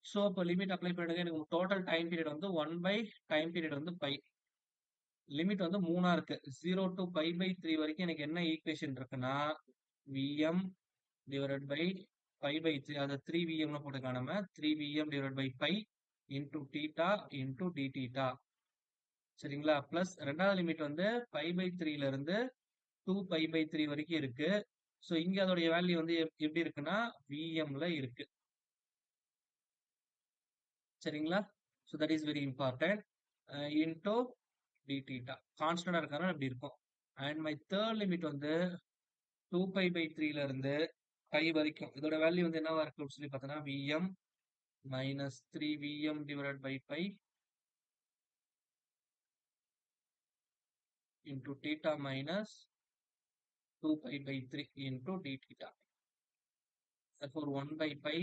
So இப்போ லிமிட் அப்ளை பண்ணுங்க. எனக்கு டோட்டல் டைம் பீரியட் வந்து 1 பை டைம் பீரியட் வந்து பை. லிமிட் வந்து 3ஆ இருக்கு. 0 to π/3 வரைக்கும் எனக்கு என்ன ஈக்குவேஷன் இருக்குன்னா Vm டிவைடட் பை π/3 அதை 3Vmல போட்டுக்கலாம் நம்ம 3Vm divided by by into theta into D theta. சரிங்களா? பிளஸ் ரெண்டாவது லிமிட் வந்து π/3ல இருந்து 2π/3 வரைக்கும் இருக்கு. ஸோ இங்க அதோடைய வேல்யூ வந்து எப்படி இருக்குன்னா Vmல இருக்கு. சரிங்களா? So that is very important. Into D theta கான்ஸ்டன்டா இருக்கறனால அப்படி இருக்கும். அண்ட் மை தேர்ட் லிமிட் வந்து 2π/3ல இருந்து பை வரைக்கும் இதோட வேல்யூ வந்து என்னவா இருக்குன்னு சொல்லி பார்த்தோன்னா Vm minus 3Vm divided by by into theta minus 2π/3 d D தீட்டா. therefore 1 by pi.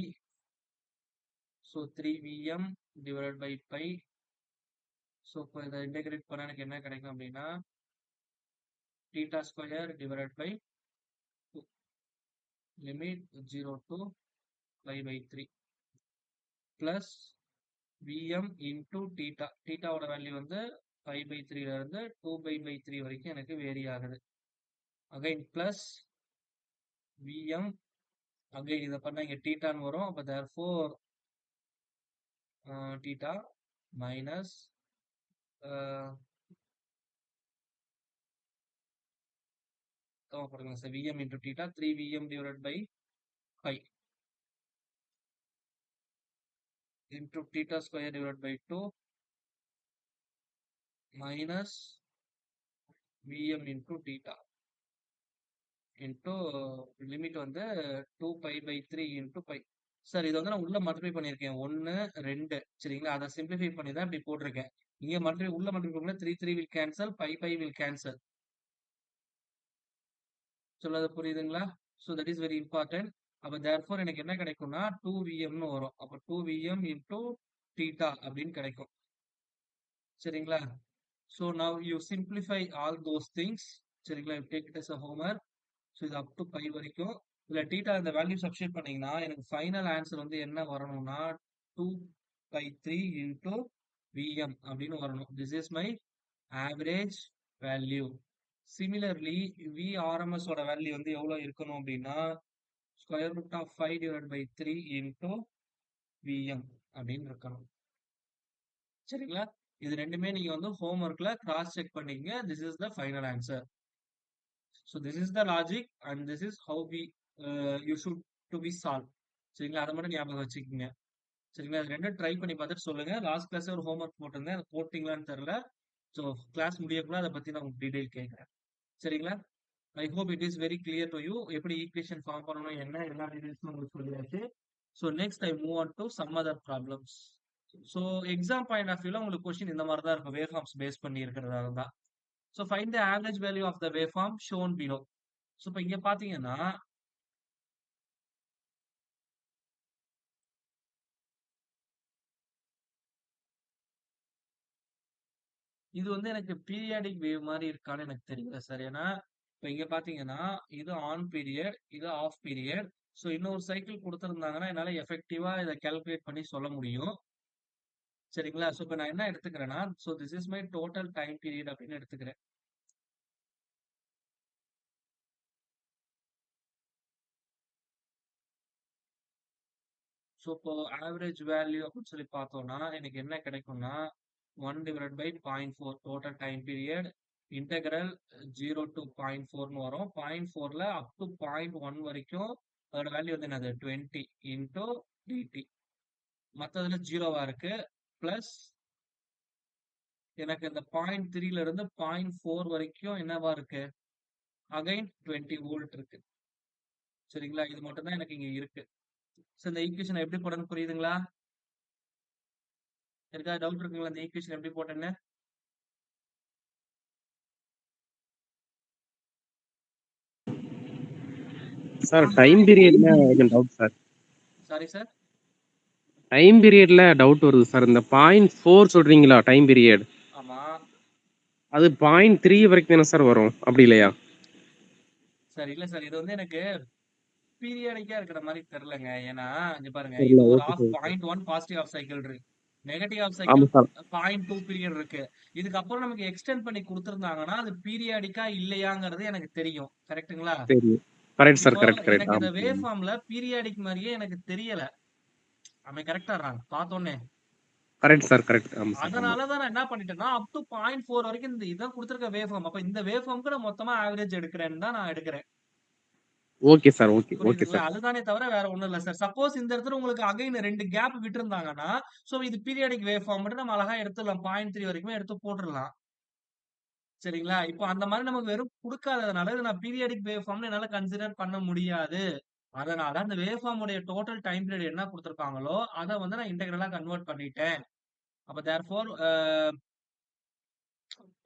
So 3Vm divided by pi. So இப்போ இதை இன்டெகிரேட் பண்ண எனக்கு என்ன கிடைக்கும் அப்படின்னா theta square divided by 2 limit 0 to π/3 plus Vm into theta. theta ஓட வேல்யூ வந்து π/3ல இருந்து 2π/3 வரைக்கும் எனக்கு வேரி ஆகுது. அகைன் பிளஸ் Vm அகைன் இதை பண்ணா இங்க தீட்டான்னு வரும். அப்ப therefore theta minus போடுங்க sir Vm into theta 3Vm divided by pi into theta square divided by 2 minus Vm into theta into limit வந்து 2π/3 into pi. சார் இது வந்து நான் உள்ள மல்டிப்ளை பண்ணியிருக்கேன் 1 2 சரிங்களா? அதை சிம்பிளிஃபை பண்ணி தான் இப்படி போட்டிருக்கேன். இங்க மல்டிப்ளை உள்ள மல்டிப்ளை பண்ணா 3 will cancel, pi will cancel. சொல்றது புரியுதுங்களா? So that is very important. அப்ப therefore எனக்கு என்ன கிடைக்கும்னா 2Vmனு வரும். அப்ப 2Vm into theta அப்படின்னு கிடைக்கும். சரிங்களா? So now you simplify all those things. சரிங்களா? You take it as a homework. So இது அப் டு பை வரைக்கும் இல்ல தீட்டா இந்த வேல்யூ சப்ஸ்டியூட் பண்ணீங்கன்னா எனக்கு ஃபைனல் ஆன்சர் வந்து என்ன வரணும்னா 2/3 into Vm அப்படின்னு வரணும். This is my average value. Similarly Vrms ஓட வேல்யூ வந்து எவ்வளவு இருக்கணும் அப்படின்னா square root of 5 divide by 3 into Vm அப்படின்னு இருக்கணும். சரிங்களா? இது ரெண்டுமே நீங்க வந்து ஹோம்ஒர்க்ல கிராஸ் செக் பண்ணீங்க. This is the final answer. So this is the logic and this is how we you should to be solved. சரிங்களா? அதை மட்டும் ஞாபகம் வச்சுக்கோங்க. சரிங்களா? இது ரெண்டும் ட்ரை பண்ணி பார்த்துட்டு சொல்லுங்க. லாஸ்ட் கிளாஸ் ஒரு ஹோம்ஒர்க் போட்டிருந்தேன். அதை போட்டீங்களான்னு தெரியல. ஸோ கிளாஸ் முடியக்குள்ள அதை பத்தி நான் உங்களுக்கு டீடைல் கேட்கிறேன். சரிங்களா? I hope it is very clear to you. எப்படி ஈக்குவேஷன் ஃபார்ம் பண்ணணும் என்ன எல்லா டீடைல்ஸும் உங்களுக்கு சொல்லியாச்சு. So next I move on to some other problems. So exam point of வியூல உங்களுக்கு கொஸ்டின் இந்த மாதிரி தான் இருக்கும், வேவ் ஃபார்ம்ஸ் பேஸ் பண்ணி இருக்கிறதா தான். So find the average value of the wave form shown below. So இப்போ இங்க பாத்தீங்கன்னா இது வந்து எனக்கு பீரியாடிக் வேவ் மாதிரி இருக்கான்னு எனக்கு தெரியல சார். ஏன்னா இப்போ இங்க பாத்தீங்கன்னா இது ஆன் பீரியட், இது ஆஃப் பீரியட். ஸோ இன்னொரு சைக்கிள் கொடுத்துருந்தாங்கன்னா என்னால எஃபெக்டிவா இதை கால்குலேட் பண்ணி சொல்ல முடியும். சரிங்களா? ஸோ இப்போ நான் என்ன எடுத்துக்கிறேன்னா, so this is my total time period அப்படின்னு எடுத்துக்கிறேன். ஸோ இப்போ ஆவரேஜ் வேல்யூ அப்படின்னு சொல்லி பார்த்தோம்னா எனக்கு என்ன கிடைக்கும்னா 1/0.4 total time period integral 0 to 0.4ன்னு வரும். 0.4ல அப் டு 0.1 வரைக்கும் அதோட வேல்யூ வந்து என்னது 20 இன்டூ டிடி. மற்றதுல ஜீரோவா இருக்கு. பிளஸ் எனக்கு இந்த 0.3ல இருந்து 0.4 வரைக்கும் என்னவா இருக்கு, அகைன் 20 வோல்ட் இருக்கு. சரிங்களா? இது மட்டும் தான் எனக்கு இங்க இருக்கு. ஸோ இந்த ஈக்குவேஷன் எப்படி போடணும்னு புரியுதுங்களா? இருக்கா டவுட் இருக்குங்களா இந்த ஈக்குவேஷன் எப்படி போட்டேன்னு? சார் டைம் பீரியட்ல கொஞ்சம் doubt sir. Sorry sir. Time பீரியட்ல டவுட் வருது சார். இந்த 0.4 சொல்றீங்களா டைம் பீரியட், ஆமா அது 0.3 வரைக்கும் தானே சார் வரும், அப்படி இல்லையா? சார். இல்ல சார், இது வந்து எனக்கு பீரியாடிக்கா இருக்கிற மாதிரி தெரியலங்க. ஏன்னா இங்க பாருங்க, இது தெரியல. ஒரு okay half sir. 0.1 positive half cycle இருக்கு, நெகட்டிவ் ஆஃப் ஆமா சைக்கிள் சார். 0.2 பீரியட் இருக்கு. இதுக்கப்புறம் நமக்கு எக்ஸ்டெண்ட் பண்ணி கொடுத்துருந்தாங்கன்னா அது பீரியாடிக்கா இல்லையாங்கிறது எனக்கு தெரியும். கரெக்ட்டுங்களா? தெரியும். Correct sir. இப்போ கரெக்ட் கரெக்ட். எனக்கு இந்த ஆமா. வேவ் ஃபார்ம்ல பீரியாடிக் மாதிரியே எனக்கு தெரியல. அவன் கரெக்டா பார்த்தோன்னே. Correct sir. கரெக்ட். ஆமா சார். ஆமா. அதனால தான் நான் என்ன பண்ணிட்டேன்னா அப் டு 0.4 வரைக்கும் இந்த இதான் கொடுத்துருக்க வேவ் ஃபார்ம். அப்ப இந்த வேவ் ஃபார்முக்கு நான் மொத்தமா ஆவரேஜ் எடுக்கிறேன்னு தான் நான் எடுக்கிறேன். Okay sir. ஓகே ஓகே புரியுதுங்களா? சார். அதுதானே தவிர வேற ஒண்ணும் இல்ல சார். சப்போஸ் இந்த இடத்துல உங்களுக்கு அகைன் 2 கேப் விட்டிருந்தாங்கன்னா, சோ இது பீரியாடிக் வேவ் ஃபார்ம் மட்டும் நம்ம அழகா எடுத்துடலாம். 0.3 வரைக்குமே எடுத்து போட்டுறலாம். சரிங்களா? இப்போ அந்த மாதிரி நமக்கு வெறும் குடுக்காததுனால இத நான் பீரியாடிக் வேவ் ஃபார்ம்னு என்னால கன்சிடர் பண்ண முடியாது. அதனால அந்த வேவ் ஃபார்ம் உடைய டோட்டல் டைம் பீரியட் என்ன குடுத்திருக்காங்களோ, அத வந்து நான் இன்டெக்ரலா கன்வெர்ட் பண்ணிட்டேன். அப்ப தேர்ஃபோர்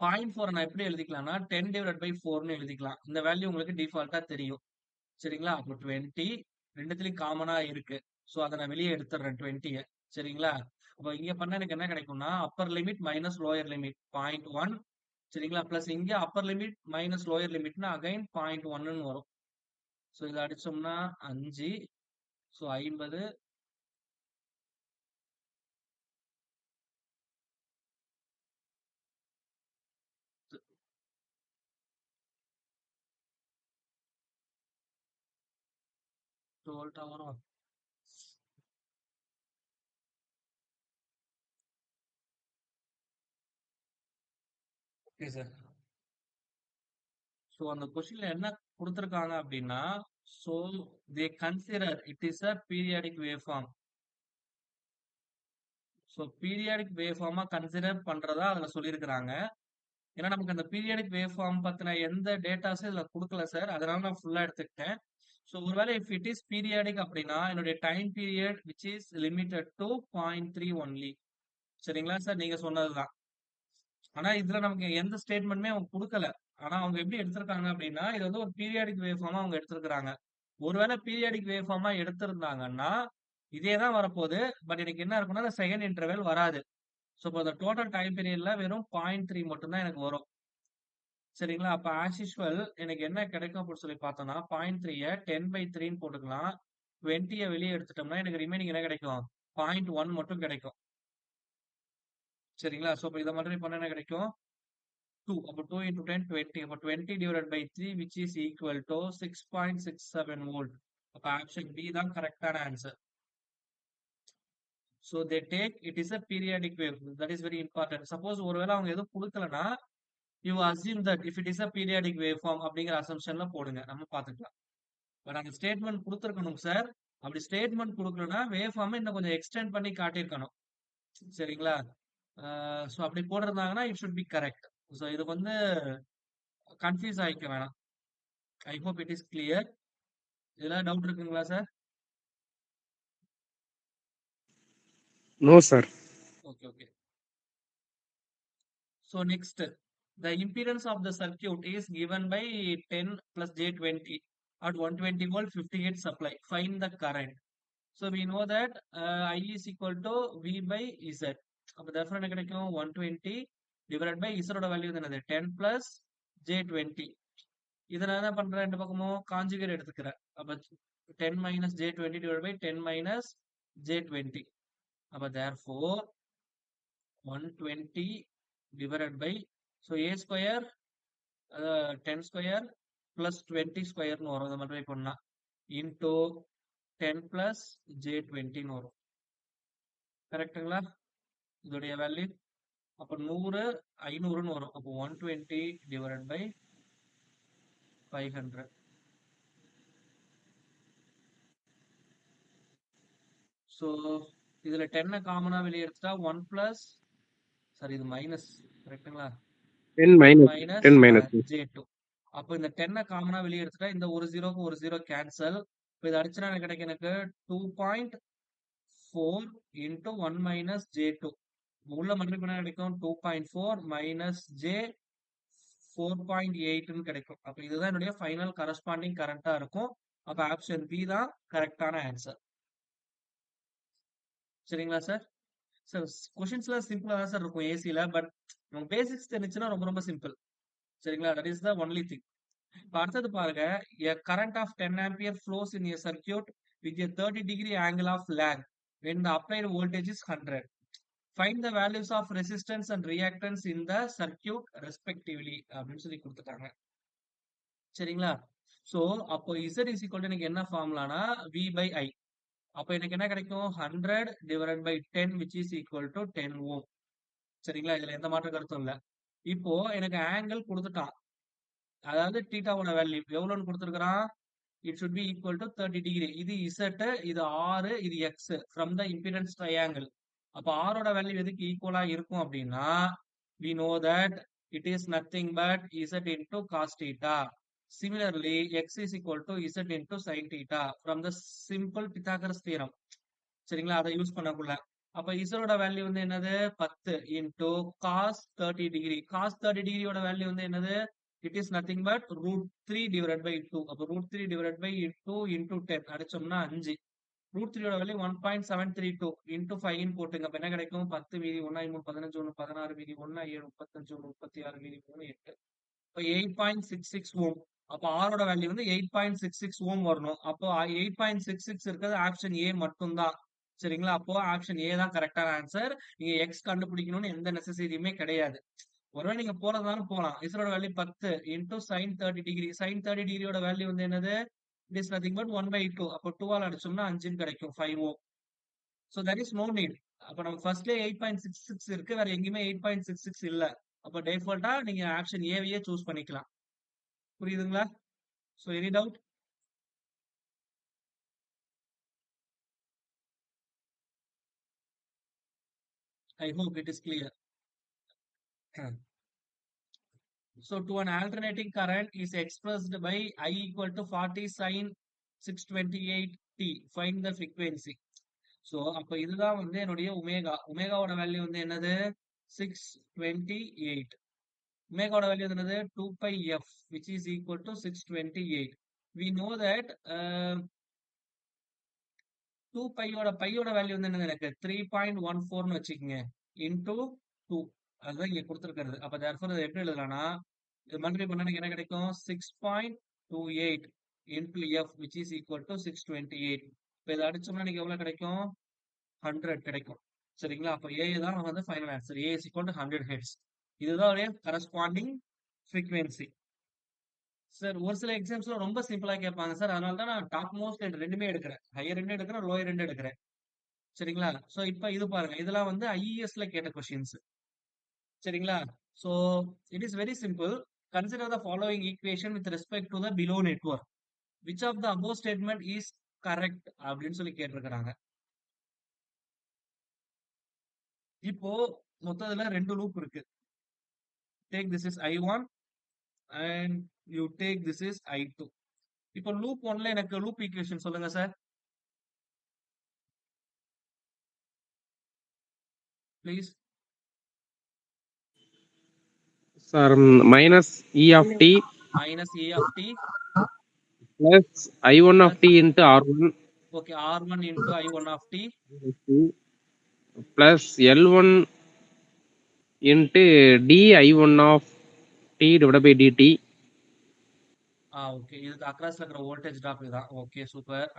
0.4 நான் எப்படி எழுதிக்கலாம்னா 10/4ன்னு எழுதிக்கலாம். இந்த வேல்யூ உங்களுக்கு டிஃபால்ட்டா தெரியும். சரிங்களா? அப்போ 20 2த்துலயும் காமனா இருக்கு. சோ அத நான் வெளியே எடுத்துடுறேன் 20ய. சரிங்களா? அப்ப இங்க பண்ணா எனக்கு என்ன கிடைக்கும்னா upper limit minus lower limit 0.1. சரிங்களா? பிளஸ் இங்க அப்பர் லிமிட் மைனஸ் லோயர் லிமிட்னா அகைன் 0.1ன்னு வரும். சோ இத அடிச்சோம்னா 5. சோ 50 வோல்ட்டா வரும். Okay sir. சோ அந்த கொஸ்டின்ல என்ன குடுத்திருக்காங்க அப்படின்னா, so they consider it is a periodic wave form. So periodic wave ஃபார்மா கன்சிடர் பண்றதா அதுல சொல்லியிருக்கிறாங்க. ஏன்னா நமக்கு அந்த பீரியாடிக் வேவ் ஃபார்ம் பத்தின எந்த டேட்டாஸும் இதுல குடுக்கல சார். அதனால நான் ஃபுல்லா எடுத்துக்கிட்டேன். சோ ஒருவேளை இஃப் இட் இஸ் பீரியாடிக் அப்படின்னா என்னுடைய time period which is limited to 0.3 only. சரிங்களா சார்? நீங்க சொன்னதுதான். ஆனா இதுல நமக்கு எந்த ஸ்டேட்மெண்ட்டுமே அவங்க குடுக்கல. ஆனா அவங்க எப்படி எடுத்திருக்காங்க அப்படின்னா, இது வந்து ஒரு பீரியாடிக் வேவ் ஃபார்மா அவங்க எடுத்திருக்காங்க. ஒருவேளை பீரியாடிக் வேவ் ஃபார்மா எடுத்திருந்தாங்கன்னா, இதே தான் வரப்போகுது. பட் எனக்கு என்ன இருக்கும்னா, அந்த செகண்ட் இன்டர்வல் வராது. சோ இப்போ அந்த டோட்டல் டைம் பீரியட்ல வெறும் 0.3 மட்டும் தான் எனக்கு வரும். சரிங்களா? அப்ப ஆஸ் யூசுவல் எனக்கு என்ன கிடைக்கும் அப்படின்னு சொல்லி பார்த்தோம்னா, 0.3ய 10/3ன்னு போட்டுக்கலாம். 20ய வெளிய எடுத்துட்டோம்னா, எனக்கு ரிமைனிங் என்ன கிடைக்கும்? 0.1 மட்டும் கிடைக்கும். சரிங்களா? சோ இப்ப இத மட்டும் பண்ணா என்ன கிடைக்கும்? 2. அப்ப 2 into 10 20. அப்ப 20 divided by 3 which is equal to 6.67 volt. அப்ப ஆப்ஷன் பி தான் கரெக்டான answer. So they take it is a periodic wave. That is very important. Suppose ஒருவேளை அவங்க எதுவும் கொடுக்கலனா, you assume that if it is a periodic waveform அப்படிங்கிற அசம்ஷன்ல போடுங்க. நம்ம பார்த்துக்கலாம். பட் அந்த ஸ்டேட்மெண்ட் கொடுத்துருக்கணும் சார். அப்படி ஸ்டேட்மெண்ட் கொடுக்கலனா வேவ் ஃபார்ம் இன்னும் கொஞ்சம் எக்ஸ்டெண்ட் பண்ணி காட்டியிருக்கணும். சரிங்களா? ஸோ அப்படி போட்டிருந்தாங்கன்னா it should be correct. So இது வந்து கன்ஃபியூஸ் ஆகிக்க வேணாம். I hope it is clear. இதெல்லாம் டவுட் இருக்குங்களா sir? No sir. Okay. So next, the impedance of the circuit is given by 10 plus J20 at 120 volt 58 supply. Find the current. So we know that I is equal to V by Z. அப்ப therefore என்ன கிடைக்கும் 120 divided by Z ஓட வேல்யூ என்னது 10 plus J20. இதை நான் என்ன பண்றேன், ரெண்டு பக்கமும் காஞ்சுகேட் எடுத்துக்கிறேன். அப்ப 10 minus J20 divided by 10 minus J20. அப்ப therefore 120 divided by, so A square 10 square plus 20 square னு வரும். அதை மல்டிப்ளை பண்ணா into 10 plus J20 னு வரும். கரெக்டுங்களா? இதோடைய வேல்யூ அப்ப 100 500ன்னு வரும். அப்போ 120 divided by 500. ஸோ இதுல 10 காமனா வெளியே எடுத்துட்டா 1 plus, சாரி இது மைனஸ், கரெக்டுங்களா? 10 minus J2. அப்போ இந்த 10 காமனா வெளியே எடுத்துட்டா இந்த ஒரு ஜீரோக்கு ஒரு ஜீரோ கேன்சல். இப்போ இது அடிச்சுனா எனக்கு கிடைக்கும் எனக்கு 2.4 into 1 minus J2. உள்ள மல்டிப்ளை பண்ணா கிடைக்கும் 2.4 minus J 4.8ன்னு கிடைக்கும். அப்ப இதுதான் என்னுடைய ஃபைனல் கரஸ்பாண்டிங் கரண்டா இருக்கும். அப்ப ஆப்ஷன் பி தான் கரெக்டான ஆன்சர். சரிங்களா சார்? சார் கொஸ்டின்ஸ்லாம் சிம்பிளா தான் சார் இருக்கும் ஏசில. பட் நமக்கு பேசிக்ஸ் தெரிஞ்சுன்னா ரொம்ப ரொம்ப சிம்பிள். சரிங்களா? That is the only thing. இப்போ அடுத்தது பாருங்க, a current of 10 ampere flows in a circuit with a 30-degree angle of lag when the applied voltage is 100. Find the values of resistance and reactance in the circuit respectively அப்படின்னு சொல்லி கொடுத்துட்டாங்க. சரிங்களா? சோ அப்போ Z is equal to எனக்கு என்ன ஃபார்முலானா V by I. அப்போ எனக்கு என்ன கிடைக்கும் 100 divided by 10 which is equal to 10 ohm. சரிங்களா? இதுல எந்த மாற்று கருத்தும் இல்ல. இப்போ எனக்கு ஆங்கிள் கொடுத்துட்டான், அதாவது தீட்டாவோட வேல்யூ எவ்வளவுன்னு கொடுத்துருக்கான். It should be equal to 30 degree. இது Z, இது R, இது X from the impedance triangle. அப்ப R ஓட வேல்யூ எதுக்கு ஈக்குவலா இருக்கும் அப்படின்னா we know that it is nothing but Z into cos theta. Similarly, X is equal to Z into sin theta from the simple Pythagoras theorem. சரிங்களா? அதை யூஸ் பண்ணக்குள்ள அப்ப Z ஓட வேல்யூ வந்து என்னது 10 into cos 30 degree. cos 30 degree ஓட வேல்யூ வந்து என்னது, it is nothing but √3 divided by 2. அப்ப √3 divided by 2 into 10 அடிச்சோம்னா 5. √3 ஓட வேல்யூ 1.732 into 5 ன்னு போட்டுங்க. அப்ப என்ன கிடைக்கும் 10 மீதி 1 3 15 1 16 மீதி 1 7 35 1 36 மீதி 3 8. இப்போ 8.66 ஓம். அப்ப R ஓட வேல்யூ வந்து 8.66 ஓம் வரணும். அப்போ 8.66 இருக்கிறது ஆப்ஷன் ஏ மட்டும்தான். சரிங்களா? அப்போ ஆப்ஷன் ஏ தான் கரெக்டான ஆன்சர். நீங்க எக்ஸ் கண்டுபிடிக்கணும்னு எந்த நெசசிட்டியுமே கிடையாது. ஒருவேளை நீங்க போறதாலும் போலாம். இசரோட value 10 into sin 30 degree. sin 30 டிகிரியோட வேல்யூ வந்து என்னது, இட் இஸ் நதிங் பட் 1/2. அப்போ 2 ஆல் அடிச்சோம்னா 5ன்னு கிடைக்கும் 5 ohm. So that is no need. அப்ப நமக்கு ஃபர்ஸ்ட்லேயே 8.66 இருக்கு, வேற எங்கேயுமே 8.66 இல்ல. அப்போ டிஃபால்ட்டா நீங்க ஆப்ஷன் ஏவையே சூஸ் பண்ணிக்கலாம். புரியுதுங்களா? So any doubt? I hope it is clear. So to an alternating current is expressed by I equal to 40 sin 628t. Find the frequency. So அப்ப இதுதான் வந்து என்னுடைய ஒமேகா. ஒமேகாவோட வேல்யூ வந்து என்னது 628. ஒமேகாவோட வேல்யூ என்னது 2 pi f which is equal to 628. We know that 2 பையோட வேல்யூ வந்து என்னது எனக்கு 3.14ன்னு வச்சுக்கோங்க into 2. அதுதான் இங்க கொடுத்துருக்கிறது. அப்ப therefore இதை எப்படி எழுதலாம்னா, இது மல்டிப்ளை பண்ணா எனக்கு என்ன கிடைக்கும் 6.28 into f which is equal to 628. இப்போ இதை அடிச்சோம்னா எனக்கு எவ்வளவு கிடைக்கும் 100 கிடைக்கும். சரிங்களா? அப்போ ஏ தான் வந்து final answer. A is equal to 100 hertz. இதுதான் கரஸ்பாண்டிங் ஃப்ரீக்வன்சி. சார் ஒரு சில எக்ஸாம்ஸ்ல ரொம்ப சிம்பிளா கேட்பாங்க சார். அதனால தான் நான் டாப் மோஸ்ட் ரெண்டுமே எடுக்கிறேன். ஹையர் ரெண்டு எடுக்கிறேன், லோயர் ரெண்டு எடுக்கிறேன். சரிங்களா? சோ இப்போ இது பாருங்க, இதெல்லாம் வந்து ஐஇஎஸ்ல கேட்ட கொஸ்டின்ஸ். சரிங்களா? So it is very simple. Consider the following equation with respect to the below network. Which of the above statement is correct அப்படின்னு சொல்லி கேட்டிருக்கிறாங்க. இப்போ மொத்தத்துல ரெண்டு லூப் இருக்கு. Take this is I1 and you take this is I2. இப்போ லூப் 1ல எனக்கு லூப் ஈக்குவேஷன் சொல்லுங்க sir. Please. Sir minus E of t minus A of t plus I1 of plus t into R1 okay R1 into I1 of t plus L1 into dI1 of t divide by dt. Okay. இதுக்கு அக்ராஸ்ல இருக்கிற வோல்டேஜ் டிராப் இதுதான். Okay super.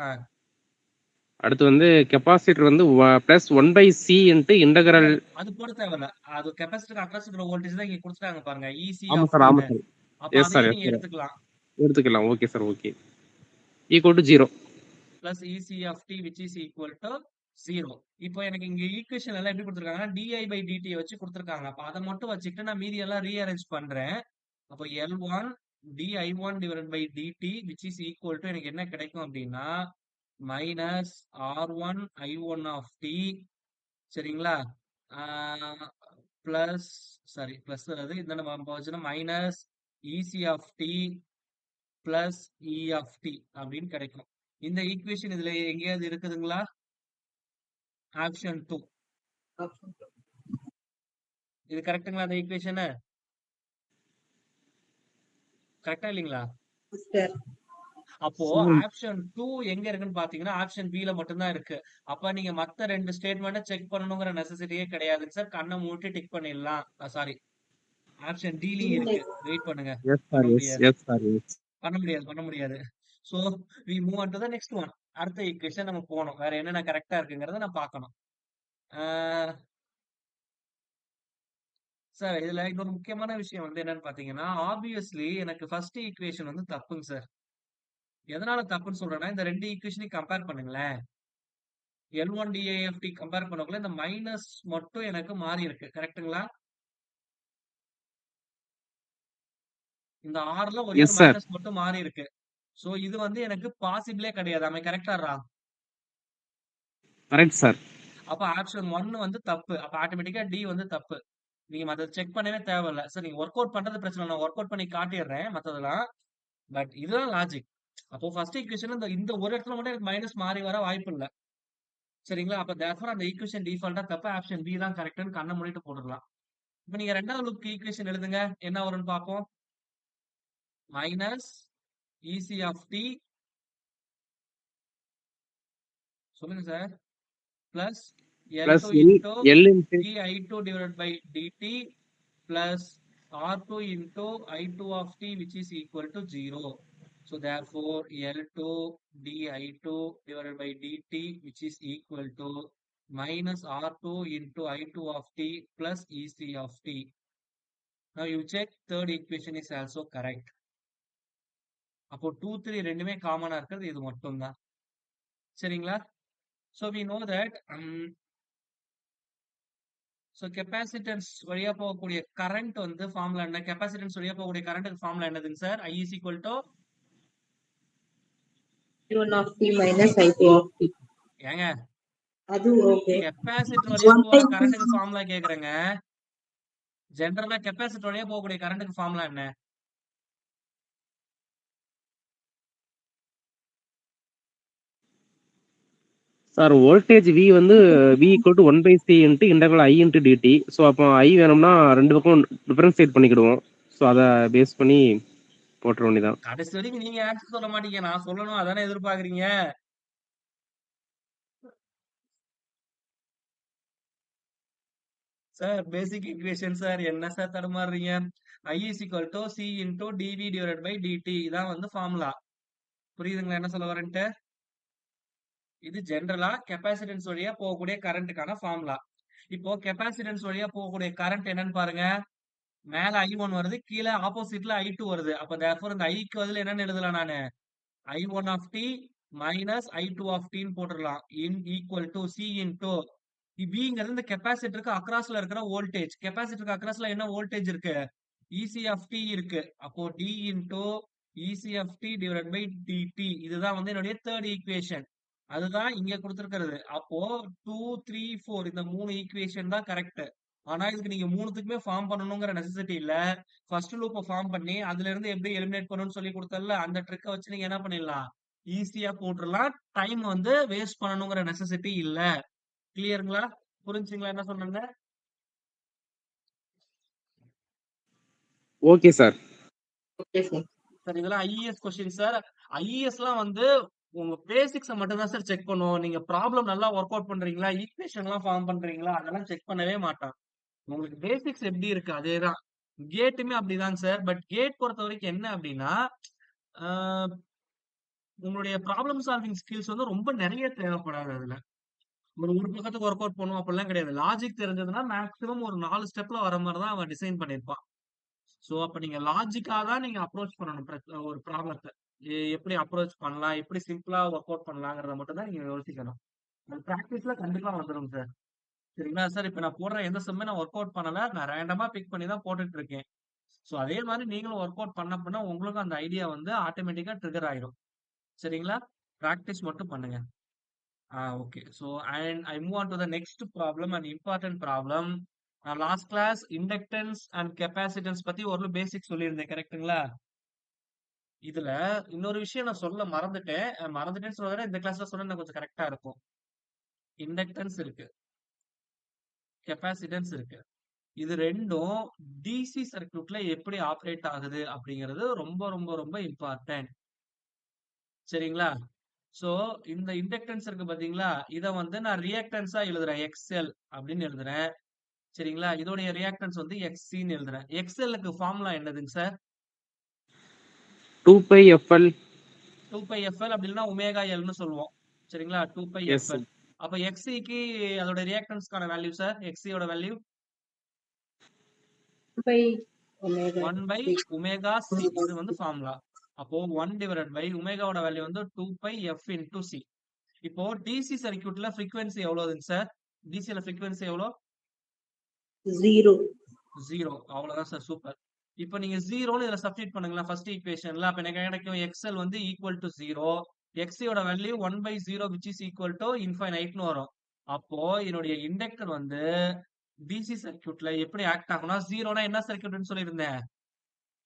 அடுத்து வந்து கெப்பாசிட்டர் வந்து பிளஸ் 1/c இன்ட்டு இன்டகரல். அது போட தேவையில்ல. அது கெபாசிட்டர் அக்ராஸ் இருக்கிற வோல்டேஜ் தான் இங்க கொடுத்துட்டாங்க பாருங்க. இசி ஆமா ஆஃப் சார், ஆமா ன்னு. சார். அப்ப எஸ் சார், அதையே எஸ் நீங்க சார். எடுத்துக்கலாம். எடுத்துக்கலாம். Okay sir, okay. Equal to 0. Plus EC of t which is equal to 0. இப்போ எனக்கு இங்க ஈக்குவேஷன் எல்லாம் எப்படி கொடுத்துருக்காங்கன்னா டிஐ பை டிடி வச்சு கொடுத்துருக்காங்க. அப்ப அதை மட்டும் வச்சுக்கிட்டு நான் மீதி எல்லாம் ரீஅரேஞ்ச் பண்றேன். அப்போ L1 di1 divided by dt which is equal to எனக்கு என்ன கிடைக்கும் அப்படின்னா minus R1 I1 of t. சரிங்களா? பிளஸ் சாரி பிளஸ் அது இந்த நம்ம போச்சுன்னா minus EC of t plus E of t அப்படின்னு கிடைக்கும். இந்த ஈக்குவேஷன் இதுல எங்கேயாவது இருக்குதுங்களா? ஆப்ஷன் 2. இது கரெக்ட்டுங்களா? அந்த ஈக்குவேஷன் கரெக்டா இல்லைங்களா? அப்போ ஆப்ஷன் 2 எங்க இருக்குன்னு பாத்தீங்கன்னா ஆப்ஷன் பி ல மட்டும்தான் இருக்கு. அப்ப நீங்க மத்த ரெண்டு ஸ்டேட்மெண்ட்டை செக் பண்ணணுங்கிற நெசசிட்டியே கிடையாதுங்க சார். கண்ணை மூடி டிக் பண்ணிடலாம். சாரி, ஆப்ஷன் டி லயும் இருக்கு. வெயிட் பண்ணுங்க. எஸ் பண்ண சார், எஸ், முடியாது எஸ் சார், எஸ். பண்ண முடியாது. So we move on to the next one. அடுத்த ஈக்குவேஷன் நம்ம போகணும். வேற என்னென்ன கரெக்டா இருக்குங்கிறத நான் பார்க்கணும். சார் இதுல இன்னொரு முக்கியமான விஷயம் வந்து என்னன்னு பாத்தீங்கன்னா ஆப்வியஸ்லி எனக்கு ஃபர்ஸ்ட் ஈக்குவேஷன் வந்து தப்புங்க சார். எதனால தப்புன்னு சொல்றேன்னா இந்த ரெண்டு ஈக்குவேஷனையும் கம்பேர் பண்ணுங்களேன். L1 DIFT கம்பேர் பண்ணக்குள்ள இந்த மைனஸ் மட்டும் எனக்கு மாறி இருக்கு. கரெக்ட்டுங்களா? இந்த ஆர்ல ஒரே ஒரு எஸ் சார். மைனஸ் மட்டும் மாறி இருக்கு. சோ இது வந்து எனக்கு பாசிபிளே கிடையாது. ஆமா கரெக்டா ராங்? Correct sir. அப்ப ஆப்ஷன் 1 வந்து தப்பு. அப்ப ஆட்டோமேட்டிக்கா டி வந்து தப்பு. நீங்க மத்த செக் பண்ணவே தேவையில்ல. சார் நீங்க ஒர்க் அவுட் பண்றது பிரச்சனை இல்ல. நான் ஒர்க் அவுட் பண்ணி காட்டிடுறேன் மத்ததெல்லாம். பட் இதுதான் லாஜிக். அப்போ ஃபர்ஸ்ட் ஈக்குவேஷன் இந்த ஒரு இடத்துல மட்டும் எனக்கு மைனஸ் மாறி வர வாய்ப்பு இல்ல. சரிங்களா? அப்ப தேர்ஃபோர் அந்த ஈக்குவேஷன் டிஃபால்ட்டா தப்பு. ஆப்ஷன் பி தான் கரெக்ட்னு கண்ண மூடிட்டு போட்டுடலாம். இப்ப நீங்க இரண்டாவது லூப்க்கு ஈக்குவேஷன் எழுதுங்க. என்ன வரும்னு பாப்போம். மைனஸ் இசி ஆஃப் டி சொல்லுங்க sir. Plus plus L2 into L into di2 divided by dt plus R2 into I2 of t which is equal to 0. So therefore L2 di2 divided by dt which is equal to minus R2 into I2 of t plus EC of t. Now you check third equation is also correct. அப்போ 2, 3 ரெண்டுமே காமனா இருக்கிறது இது மட்டும் தான். சரிங்களா? So we know that so capacitance வழியா போகக்கூடிய current வந்து ஃபார்முலா என்ன? capacitance வழியா போகக்கூடிய currentக்கு ஃபார்முலா என்னதுங்க sir? I is equal to I1 of t minus I2 of t. ஏங்க அது ஓகே. கெபாசிட்டர் வழியா போற கரண்ட்க்கு ஃபார்முலா கேக்குறேங்க. ஜெனரலா கெபாசிட்டர் வழியா போகக்கூடிய கரண்ட்க்கு ஃபார்முலா என்ன? சார் வோல்டேஜ் V வந்து V equal to 1/c into integral I into dt. So அப்போ I வேணும்னா ரெண்டு பக்கம் டிஃபரன்ஷியேட் பண்ணிக்கிடுவோம். ஸோ அதை பேஸ் பண்ணி போட்டுற வேண்டியதான். கடைசி வரைக்கும் நீங்க ஆன்சர் சொல்ல மாட்டீங்க. நான் சொல்லணும் அதானே எதிர்பார்க்கறீங்க. சார் பேசிக் ஈக்குவேஷன் சார் என்ன sir தடுமாறுறீங்க? I is equal to C into dV divided by dt இதான் வந்து ஃபார்முலா. புரியுதுங்களா என்ன சொல்ல வரேன்ட்டு? இது ஜெனரலா கெபாசிட்டன்ஸ் வழியா போகக்கூடிய கரண்ட்டுக்கான ஃபார்முலா. இப்போ கெபாசிட்டன்ஸ் வழியா போகக்கூடிய கரண்ட் என்னன்னு பாருங்க. மேல I1 வருது, கீழே ஆப்போசிட்ல I2 வருது. அப்ப therefore இந்த I க்கு பதிலா என்னன்னு எழுதலாம் நானு? I1 of t minus I2 of t ன்னு போட்டுடலாம். ஈக்குவல் டு C இன்டூ Vங்கிறது இந்த கெபாசிட்டருக்கு அக்ராஸ்ல இருக்கிற வோல்டேஜ். கெபாசிட்டருக்கு அக்ராஸ்ல என்ன வோல்டேஜ் இருக்கு? EC of t இருக்கு. அப்போ D into EC of t divided by dt. இதுதான் வந்து என்னுடைய தேர்ட் ஈக்குவேஷன். அதுதான் இங்க கொடுத்திருக்கிறது. அப்போ 2, 3, 4 இந்த மூணு ஈக்குவேஷன் தான் கரெக்ட். ஆனா இதுக்கு நீங்க மூணுத்துக்குமே ஃபார்ம் பண்ணணுங்கிற நெசசிட்டி இல்ல. ஃபர்ஸ்ட் லூப்ப ஃபார்ம் பண்ணி அதுல இருந்து எப்படி எலிமினேட் பண்ணணும்னு சொல்லி கொடுத்தல அந்த ட்ரிக்க வச்சு நீங்க என்ன பண்ணிடலாம், ஈஸியா போட்டுறலாம். டைம் வந்து வேஸ்ட் பண்ணணுங்கிற நெசசிட்டி இல்ல. கிளியருங்களா? புரிஞ்சுங்களா என்ன சொன்னேங்க? Okay sir. Okay, sir. Sir இதெல்லாம் ஐஇஎஸ் கொஸ்டின் சார். ஐஇஎஸ்லாம் வந்து உங்க பேசிக்ஸ மட்டும் தான் சார் செக் பண்ணுவோம். நீங்க ப்ராப்ளம் நல்லா ஒர்க் அவுட் பண்றீங்களா, ஈக்குவேஷன்லாம் ஃபார்ம் பண்றீங்களா, அதெல்லாம் செக் பண்ணவே மாட்டான். உங்களுக்கு பேசிக்ஸ் எப்படி இருக்கு அதேதான். கேட்டுமே அப்படிதாங்க சார். பட் கேட் பொறுத்த வரைக்கும் என்ன அப்படின்னா, ஆஹ் உங்களுடைய ப்ராப்ளம் சால்விங் ஸ்கில்ஸ் வந்து ரொம்ப நிறைய தேவைப்படாது அதுல. ஒரு பக்கத்துக்கு ஒர்க் அவுட் பண்ணுவோம் அப்படிலாம் கிடையாது. லாஜிக் தெரிஞ்சதுன்னா மேக்ஸிமம் ஒரு 4 ஸ்டெப்ல வர மாதிரி தான் அவன் டிசைன் பண்ணியிருப்பான். சோ அப்ப நீங்க லாஜிக்கா தான் நீங்க அப்ரோச் பண்ணணும் ஒரு ப்ராப்ளத்த. எப்படி அப்ரோச் பண்ணலாம், எப்படி சிம்பிளா ஒர்க் அவுட் பண்ணலாங்கிறத மட்டும் தான் நீங்க யோசிக்கணும். அது பிராக்டிஸ்ல கண்டிப்பா வந்துரும் சார். சரிங்களா சார்? இப்ப நான் போடுற எந்த செம்மே நான் ஒர்க் அவுட் பண்ணல. நான் ரேண்டமா பிக் பண்ணி தான் போட்டுட்டு இருக்கேன். சோ அதே மாதிரி நீங்களும் ஒர்க் அவுட் பண்ண உங்களுக்கும் அந்த ஐடியா வந்து ஆட்டோமேட்டிக்கா ட்ரிகர் ஆயிடும். சரிங்களா? பிராக்டிஸ் மட்டும் பண்ணுங்க. Okay. So and I move on to the next problem and important problem. நான் last class inductance and capacitance பத்தி ஒரு பேசிக் சொல்லியிருந்தேன். கரெக்ட்டுங்களா? இதுல இன்னொரு விஷயம் நான் சொல்ல மறந்துட்டேன். மறந்துட்டேன்னு சொல்றத விட இந்த கிளாஸ்ல சொன்னா இன்னும் கொஞ்சம் கரெக்ட்டா இருக்கும். இண்டக்டன்ஸ் இருக்கு. கெப்பாசிட்டன்ஸ் இருக்கு. இது 2ம் டிசி சர்க்யூட்ல எப்படி ஆப்பரேட் ஆகுது அப்படிங்கிறது ரொம்ப ரொம்ப ரொம்ப இம்பார்ட்டன்ட். சரிங்களா? சோ இந்த இண்டக்டன்ஸ் இருக்கு பாத்தீங்களா? இத வந்து நான் ரியாக்டன்ஸா எழுதுறேன். எக்ஸ்எல் அப்படின்னு எழுதுறேன். சரிங்களா? இதோடைய ரியாக்டன்ஸ் வந்து எக்ஸ்சின்னு எழுதுறேன். எக்ஸ்எல்லுக்கு ஃபார்முலா என்னதுங்க சார்? 2πfl. 2πfl அப்படி இல்லைன்னா ஒமேகா எல்னு சொல்லுவோம். சரிங்களா? எஸ். 2πfl. அப்ப எக்ஸ்சிக்கு அதோட ரியாக்டன்ஸ்க்கான வேல்யூ சார். எக்ஸ்சியோட value By omega 1 by c. Omega C. இது வந்து ஃபார்முலா. அப்போ 1 டிவைடட் பை ஒமேகாவோட வேல்யூ வந்து 2πf இன்டூ சி. இப்போ டிசி சர்க்யூட்ல ஃப்ரீக்வன்சி எவ்வளவுங்க சார்? டிசில ஃப்ரீக்வன்சி எவ்வளோ? 0. 0. அவ்வளவுதான் சார். சூப்பர். இப்போ நீங்க 0ன்னு இதுல சப்ஸ்டிட் பண்ணுங்களேன் ஃபர்ஸ்ட் ஈக்குவேஷன்ல. அப்ப எனக்கு கிடைக்கும் எக்ஸ்எல் வந்து ஈக்குவல் டு 0. எக்ஸியோட value 1 by 0 which is equal to இன்ஃபைனைட்னு வரும். அப்போ என்னுடைய இண்டக்டர் வந்து டிசி சர்க்யூட்ல எப்படி ஆக்ட் ஆகும்னா, 0னா என்ன சர்க்யூட்னு சொல்லியிருந்தேன்?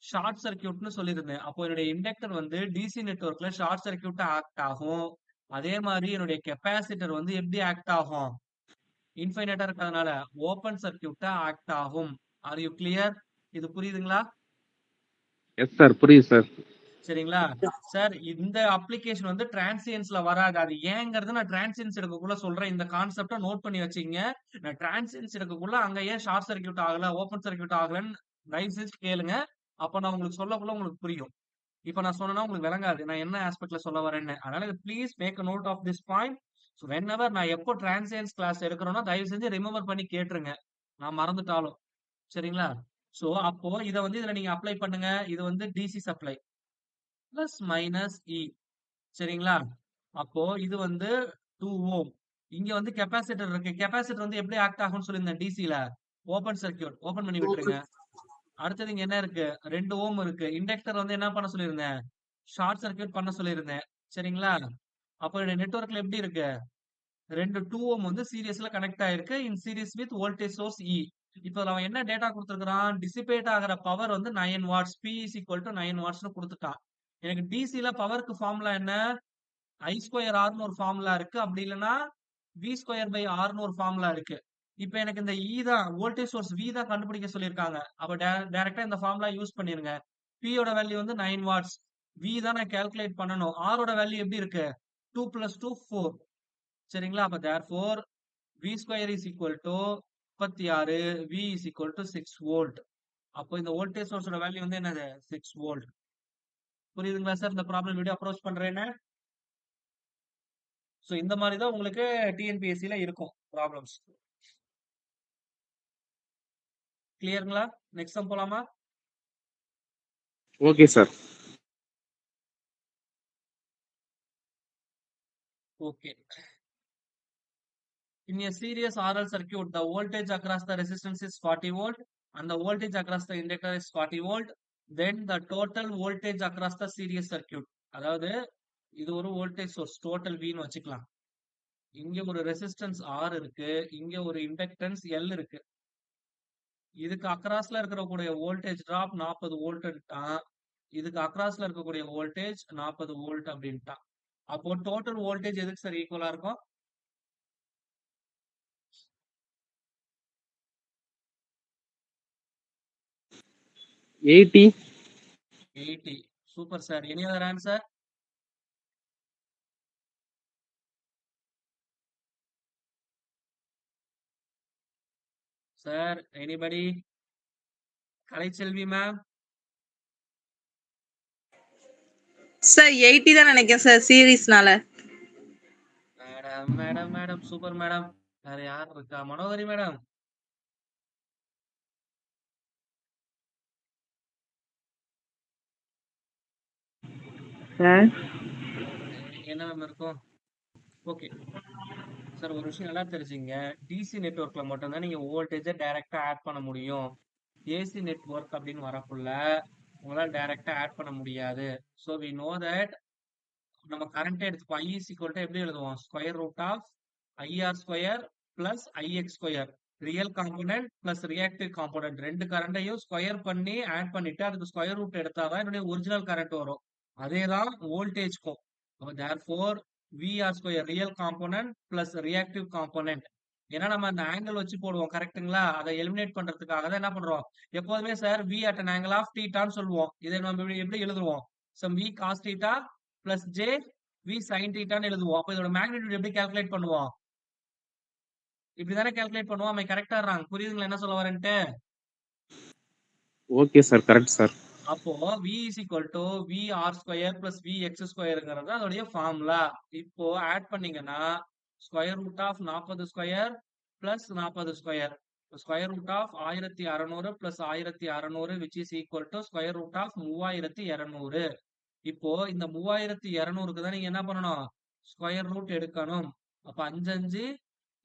ஷார்ட் சர்க்யூட்னு சொல்லியிருந்தேன். அப்போ என்னுடைய இண்டக்டர் வந்து டிசி நெட்வொர்க்ல ஷார்ட் சர்க்யூட்டா ஆக்ட் ஆகும். அதே மாதிரி என்னுடைய கெப்பாசிட்டர் வந்து எப்படி ஆக்ட் ஆகும்? இன்ஃபைனைட்டா இருக்கிறதுனால ஓபன் சர்க்யூட்டா ஆக்ட் ஆகும். R you clear? இது புரியுதுங்களா? எஸ் சார், புரியுது சார். சரிங்களா? சார் இந்த அப்ளிகேஷன் வந்து டிரான்சியன்ஸ்ல வராது. அது ஏங்கிறது நான் டிரான்சியன்ஸ் எடுக்கக்குள்ள சொல்றேன். இந்த கான்செப்ட நோட் பண்ணி வச்சுக்கங்க. நான் டிரான்சியன்ஸ் எடுக்கக்குள்ள அங்க ஏன் ஷார்ட் சர்க்யூட் ஆகல, ஓபன் சர்க்யூட் ஆகலன்னு தயவு செஞ்சு கேளுங்க. அப்ப நான் உங்களுக்கு சொல்லக்குள்ள உங்களுக்கு புரியும். இப்ப நான் சொன்னேன்னா உங்களுக்கு விளங்காது. நான் என்ன ஆஸ்பெக்ட்ல சொல்ல வரேன்னு. அதனால please make a note of this point. So whenever நான் எப்போ டிரான்சியன்ஸ் கிளாஸ் எடுக்கிறேனோ தயவு செஞ்சு ரிமெம்பர் பண்ணி கேட்டுருங்க. நான் மறந்துட்டாலும். சரிங்களா? சோ அப்போ இத வந்து இதுல நீங்க அப்ளை பண்ணுங்க. இது வந்து டிசி சப்ளை பிளஸ் மைனஸ் இ. சரிங்களா? அப்போ இது வந்து 2 ஓம். இங்க வந்து கெப்பாசிட்டர் இருக்கு. கெப்பாசிட்டர் வந்து எப்படி ஆக்ட் ஆகும்னு சொல்லியிருந்தேன் டிசில. Open circuit. ஓபன் பண்ணி விட்டுருங்க. அடுத்தது இங்க என்ன இருக்கு? 2 ஓம் இருக்கு. இண்டக்டர் வந்து என்ன பண்ண சொல்லியிருந்தேன்? ஷார்ட் சர்க்யூட் பண்ண சொல்லியிருந்தேன். சரிங்களா? அப்போ என்னுடைய நெட்வொர்க்ல எப்படி இருக்கு? 2 2 ஓம் வந்து சீரிஸ்ல கனெக்ட் ஆயிருக்கு. In series with voltage source E. இப்போ அவன் என்ன டேட்டா கொடுத்திருக்கான்? டிசிபேட் ஆகிற பவர் வந்து 9 watts. P is equal to 9 வாட்ஸ்னு கொடுத்துட்டான். எனக்கு டிசில பவருக்கு ஃபார்முலா என்ன? ஐ ஸ்கொயர் ஆர்னு ஒரு ஃபார்முலா இருக்கு. அப்படி இல்லைன்னா வி ஸ்கொயர் பை ஆர்னு ஒரு ஃபார்முலா இருக்கு. இப்போ எனக்கு இந்த இ தான் வோல்டேஜ் சோர்ஸ் வி தான் கண்டுபிடிக்க சொல்லியிருக்காங்க. அப்ப டைரக்டா இந்த ஃபார்முலா யூஸ் பண்ணிருங்க. P யோட வேல்யூ வந்து 9 வாட்ஸ். V தான் நான் கால்குலேட் பண்ணணும். R ஓட வேல்யூ எப்படி இருக்கு? 2 plus 2 4. சரிங்களா? அப்ப therefore V square is equal to 36. V is equal to 6 volt. அப்போ இந்த வோல்டேஜ் சோர்ஸோட வேல்யூ வந்து என்னது? 6 வோல்ட். புரியுதுங்களா சார்? இந்த ப்ராப்ளம் எப்படி அப்ரோச் பண்றேன்னு? சோ இந்த மாதிரி தான் உங்களுக்கு டிஎன்பிஎஸ்சில இருக்கும் ப்ராப்ளம்ஸ். கிளியருங்களா? நெக்ஸ்ட் சம் போலாமா? Okay sir. Okay. In a series RL circuit, the voltage across the resistance is 40 volt and the voltage across the inductor is 40 volt. Then the total voltage across the series circuit. அதாவது இது ஒரு வோல்டேஜ் சோர்ஸ் டோட்டல் வின்னு வச்சுக்கலாம். இங்க ஒரு ரெசிஸ்டன்ஸ் R இருக்கு. இங்க ஒரு இண்டக்டன்ஸ் L இருக்கு. இதுக்கு அக்ராஸ்ல இருக்கக்கூடிய வோல்டேஜ் டிராப் 40 வோல்ட்ட்டான். இதுக்கு அக்ராஸ்ல இருக்கக்கூடிய வோல்டேஜ் 40 வோல்ட் அப்படின்ட்டான். அப்போ டோட்டல் வோல்டேஜ் எதுக்கு சார் ஈக்குவலா இருக்கும்? 80. 80. Super sir. Any other answer? Sir anybody? Kalaiselvi ma'am? Sir 80 தான் நினைக்கிறேன் சார் சீரீஸ்னால. Madam madam madam super madam. வேற யார் இருக்கா? மனோகரி மேடம். என்ன மேம் இருக்கும்? ஓகே சார், ஒரு விஷயம் நல்லா தெரிஞ்சுங்க. டிசி நெட்வொர்க்ல மட்டும்தான் நீங்க வோல்டேஜை டைரக்டா ஆட் பண்ண முடியும். ஏசி நெட்வொர்க் அப்படின்னு வரக்குள்ள உங்களால டைரக்டா ஆட் பண்ண முடியாது. ஸோ வி நோ தட் நம்ம கரண்டே எடுத்துப்போம். ஐ இஸ் ஈக்குவல் டு எப்படி எழுதுவோம்? Square root of IR square plus IX square. Real component plus reactive component ரெண்டு கரண்டையும் ஸ்கொயர் பண்ணி ஆட் பண்ணிட்டு அதுக்கு ஸ்கொயர் ரூட் எடுத்தாதான் என்னுடைய ஒரிஜினல் கரண்ட் வரும். அதே தான் வோல்டேஜ்க்கும். அப்போ therefore VR square real component plus reactive component. ஏன்னா நம்ம அந்த ஆங்கிள் வச்சு போடுவோம் கரெக்ட்டுங்களா? அதை எலிமினேட் பண்றதுக்காக தான் என்ன பண்றோம்? எப்போதுமே sir V at an angle of தீட்டான்னு சொல்லுவோம். இதை நம்ம எப்படி எழுதுவோம்? Some V cos theta plus j V sine தீட்டான்னு எழுதுவோம். அப்போ இதோட மேக்னிடியூட் எப்படி கால்குலேட் பண்ணுவோம்? இப்படிதானே கால்குலேட் பண்ணுவோம். அவன் கரெக்டா இருக்காங்க. புரியுதுங்களா என்ன சொல்ல வரேன்ட்டு? Okay sir, correct sir. அப்போ v is equal to vr square plus vx ஸ்கொயருங்கிறது அதோடைய ஃபார்முலா. இப்போ ஆட் பண்ணீங்கன்னா square root of 40 square plus 40 square square root of 1600 plus 1600 which is equal to square root of 3200. இப்போ இந்த 3200க்கு தான் நீங்க என்ன பண்ணணும்? ஸ்கொயர் ரூட் எடுக்கணும். அப்ப 5 5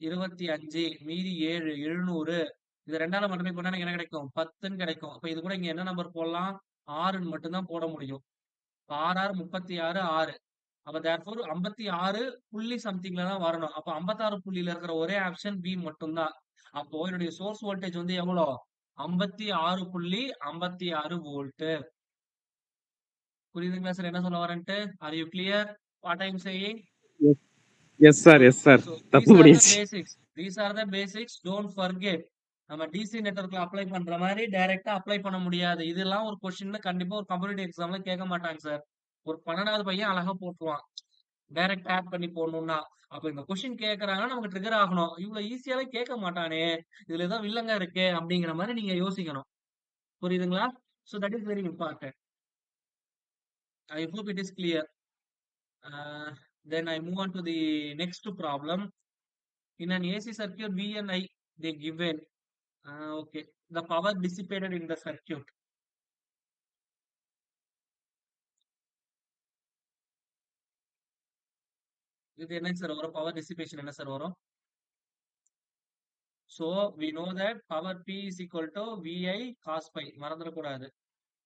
25 மீதி 7 700. இது ரெண்டால மல்டிப்ளை பண்ணா எனக்கு என்ன கிடைக்கும்? 10ன்னு கிடைக்கும். அப்ப இது கூட இங்க என்ன நம்பர் போடலாம்? 6ன்னு மட்டும்தான் போட முடியும். 6 6 36 6. அப்ப தேர்ஃபோர் 56 புள்ளி சம்திங்ல தான் வரணும். அப்ப 56 புள்ளியில இருக்கிற ஒரே ஆப்ஷன் பி மட்டும்தான். அப்போ என்னுடைய சோர்ஸ் வோல்டேஜ் வந்து எவ்வளோ? 56.56 வோல்ட். புரியுதுங்களா சார் என்ன சொல்ல வரேன்ட்டு? Are you clear what I am saying? Yes sir, yes sir. தப்பு பண்ணிடுச்சு. These are the basics. Don't forget. நம்ம டிசி நெட்வொர்க்ல அப்ளை பண்ற மாதிரி டைரக்டா அப்ளை பண்ண முடியாது. இதெல்லாம் ஒரு கொஸ்டின் கண்டிப்பா ஒரு காம்படிட்டிவ் எக்ஸாம்ல கேட்க மாட்டாங்க சார். ஒரு 12வது பையன் அழகா போட்டுருவான். டைரக்ட் ஆட் பண்ணி போடணும்னா. அப்ப இந்த கொஸ்டின் கேட்கறாங்கன்னா நமக்கு ட்ரிகர் ஆகணும். இவ்வளவு ஈஸியாவே கேட்க மாட்டானே. இதுல ஏதோ வில்லங்க இருக்கு அப்படிங்கிற மாதிரி நீங்க யோசிக்கணும். புரியுதுங்களா? So that is very important. I hope it is clear. Then I move on to the next problem. In an AC circuit, V and I, they given, okay, the power dissipated in the circuit. இது என்ன சார் வரும்? பவர் டிசிபேஷன் என்ன சார் வரும்? So we know that power P is equal to VI cos pi. மறந்துடக்கூடாது.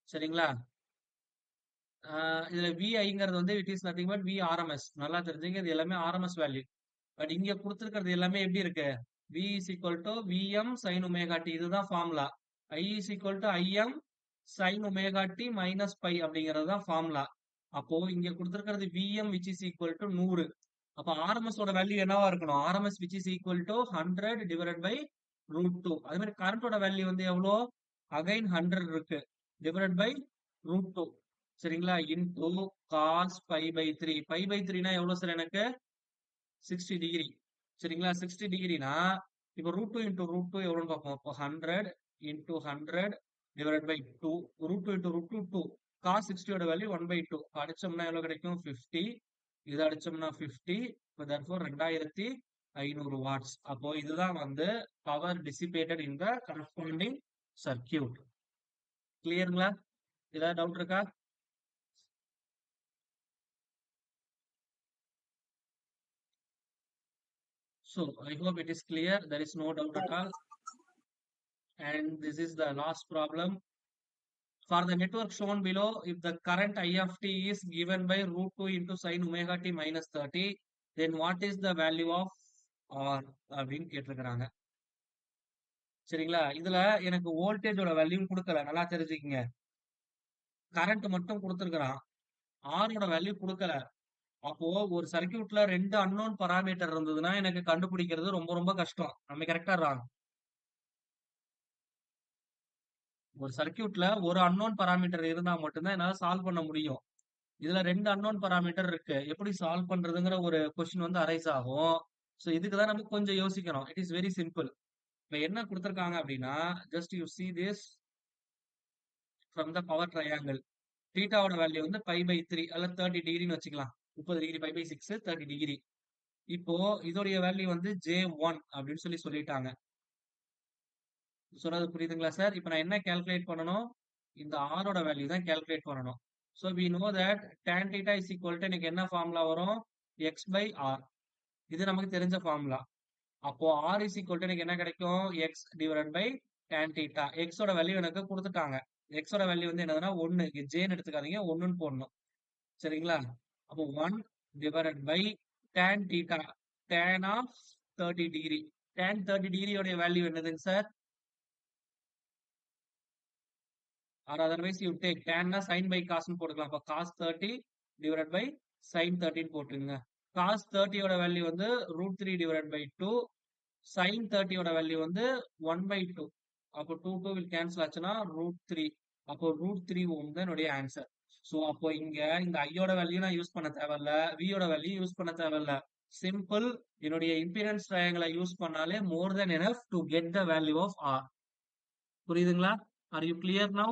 சரிங்களா? இதுல VIங்கிறது வந்து it is nothing but V RMS. நல்லா தெரிஞ்சுங்க, இது எல்லாமே RMS வேல்யூ. பட் இங்க கொடுத்திருக்கிறது எல்லாமே எப்படி இருக்கு? V is equal to VM sin omega t. இதுதான் formula. I is equal to IM sin omega t minus pi அப்படிங்கிறது தான் ஃபார்முலா. அப்போ இங்க கொடுத்திருக்கிறது VM which is equal to 100. அப்ப RMS ஓட வேல்யூ என்னவா இருக்கணும்? RMS which is equal to 100 divided by √2. அதே மாதிரி கரண்டோட வேல்யூ வந்து எவ்வளோ? அகைன் 100 இருக்கு. Divided by √2. சரிங்களா? Into cos pi by 3. Pi by 3னா எவ்வளோ சார் எனக்கு? 60 டிகிரி. சரிங்களா? 60 டிகிரினா இப்போ √2 இன்டூ √2 எவ்வளோன்னு பார்ப்போம். இப்போ 100 into 100 divided by 2. √2 into √2 2. Cos 60யோட வேல்யூ 1/2. அடிச்சோம்னா எவ்வளோ கிடைக்கும்? 50. இது அடிச்சோம்னா 50. இப்போ therefore 2500 வாட்ஸ். அப்போ இதுதான் வந்து power dissipated in the corresponding circuit. கிளியருங்களா? ஏதாவது டவுட் இருக்கா? So I hope it is clear. There is no doubt at all. And this is the last problem. For the network shown below, if the current I of t is given by √2 into sin omega t minus 30, then what is the value of R அப்படின்னு கேட்டிருக்கிறாங்க. சரிங்களா? இதுல எனக்கு வோல்டேஜோட வேல்யூ குடுக்கல. நல்லா தெரிஞ்சுக்கங்க. கரண்ட் மட்டும் குடுத்திருக்கிறான். ஆரோட வேல்யூ குடுக்கல. அப்போ ஒரு சர்க்யூட்ல 2 அன்னோன் பாராமீட்டர் இருந்ததுன்னா, எனக்கு கண்டுபிடிக்கிறது ரொம்ப ரொம்ப கஷ்டம். நம்ம கரெக்ட்டா ராங்? ஒரு சர்க்யூட்ல ஒரு அன்னோன் பாராமீட்டர் இருந்தா மட்டும் தான் என்னால சால்வ் பண்ண முடியும். இதுல 2 அன்னோன் பாராமீட்டர் இருக்கு. எப்படி சால்வ் பண்றதுங்கிற ஒரு கொஸ்டின் வந்து அரைஸ் ஆகும். சோ இதுக்கு தான் நம்ம கொஞ்சம் யோசிக்கணும். It is very simple. இப்ப என்ன குடுத்திருக்காங்க அப்படின்னா, just you see this from the power triangle. தீட்டாவோட வேல்யூ வந்து π/3 அல்ல 30 டிகிரின்னு வச்சுக்கலாம். 30 டிகிரி π/6 30 டிகிரி. இப்போ இதோடைய வேல்யூ வந்து J1 அப்படின்னு சொல்லிட்டாங்க. சொல்றது புரியுதுங்களா சார்? இப்ப நான் என்ன கால்குலேட் பண்ணணும்? இந்த R ஓட வேல்யூ தான் கால்குலேட் பண்ணணும். So we know that tan theta is equal to எனக்கு என்ன ஃபார்முலா வரும்? x/r. இது நமக்கு தெரிஞ்ச ஃபார்முலா. அப்போ R is equal to எனக்கு என்ன கிடைக்கும்? x divided by tan theta. x ஓட வேல்யூ எனக்கு குடுத்துட்டாங்க. x ஓட வேல்யூ வந்து என்னதுன்னா 1. இங்க j ன்னு எடுத்துக்காதீங்க. 1ன்னு போடணும். சரிங்களா? அப்போ 1 divided by tan theta. Tan of 30 degree. Tan 30 degree உடைய வேல்யூ என்னதுங்க sir? Or otherwise you take tan னா sin by cos ன்னு போட்டுக்கலாம். அப்ப cos 30 divided by sin 30 ன்னு போட்டுருங்க. cos 30 ஓட வேல்யூ வந்து √3 divided by 2. sin 30 ஓட வேல்யூ வந்து 1/2. அப்போ 2 will cancel ஆச்சுன்னா √3. அப்போ √3 ஓம் தான் என்னுடைய ஆன்சர். சோ அப்போ இங்க இந்த I ஓட வேல்யூ நான் யூஸ் பண்ண தேவையில்ல. V ஓட வேல்யூ யூஸ் பண்ண தேவையில்ல. சிம்பிள் என்னுடைய இம்பிடன்ஸ் ட்ரையாங்கிளை யூஸ் பண்ணாலே more than enough to get the value of R. புரியுதுங்களா? Are you clear now?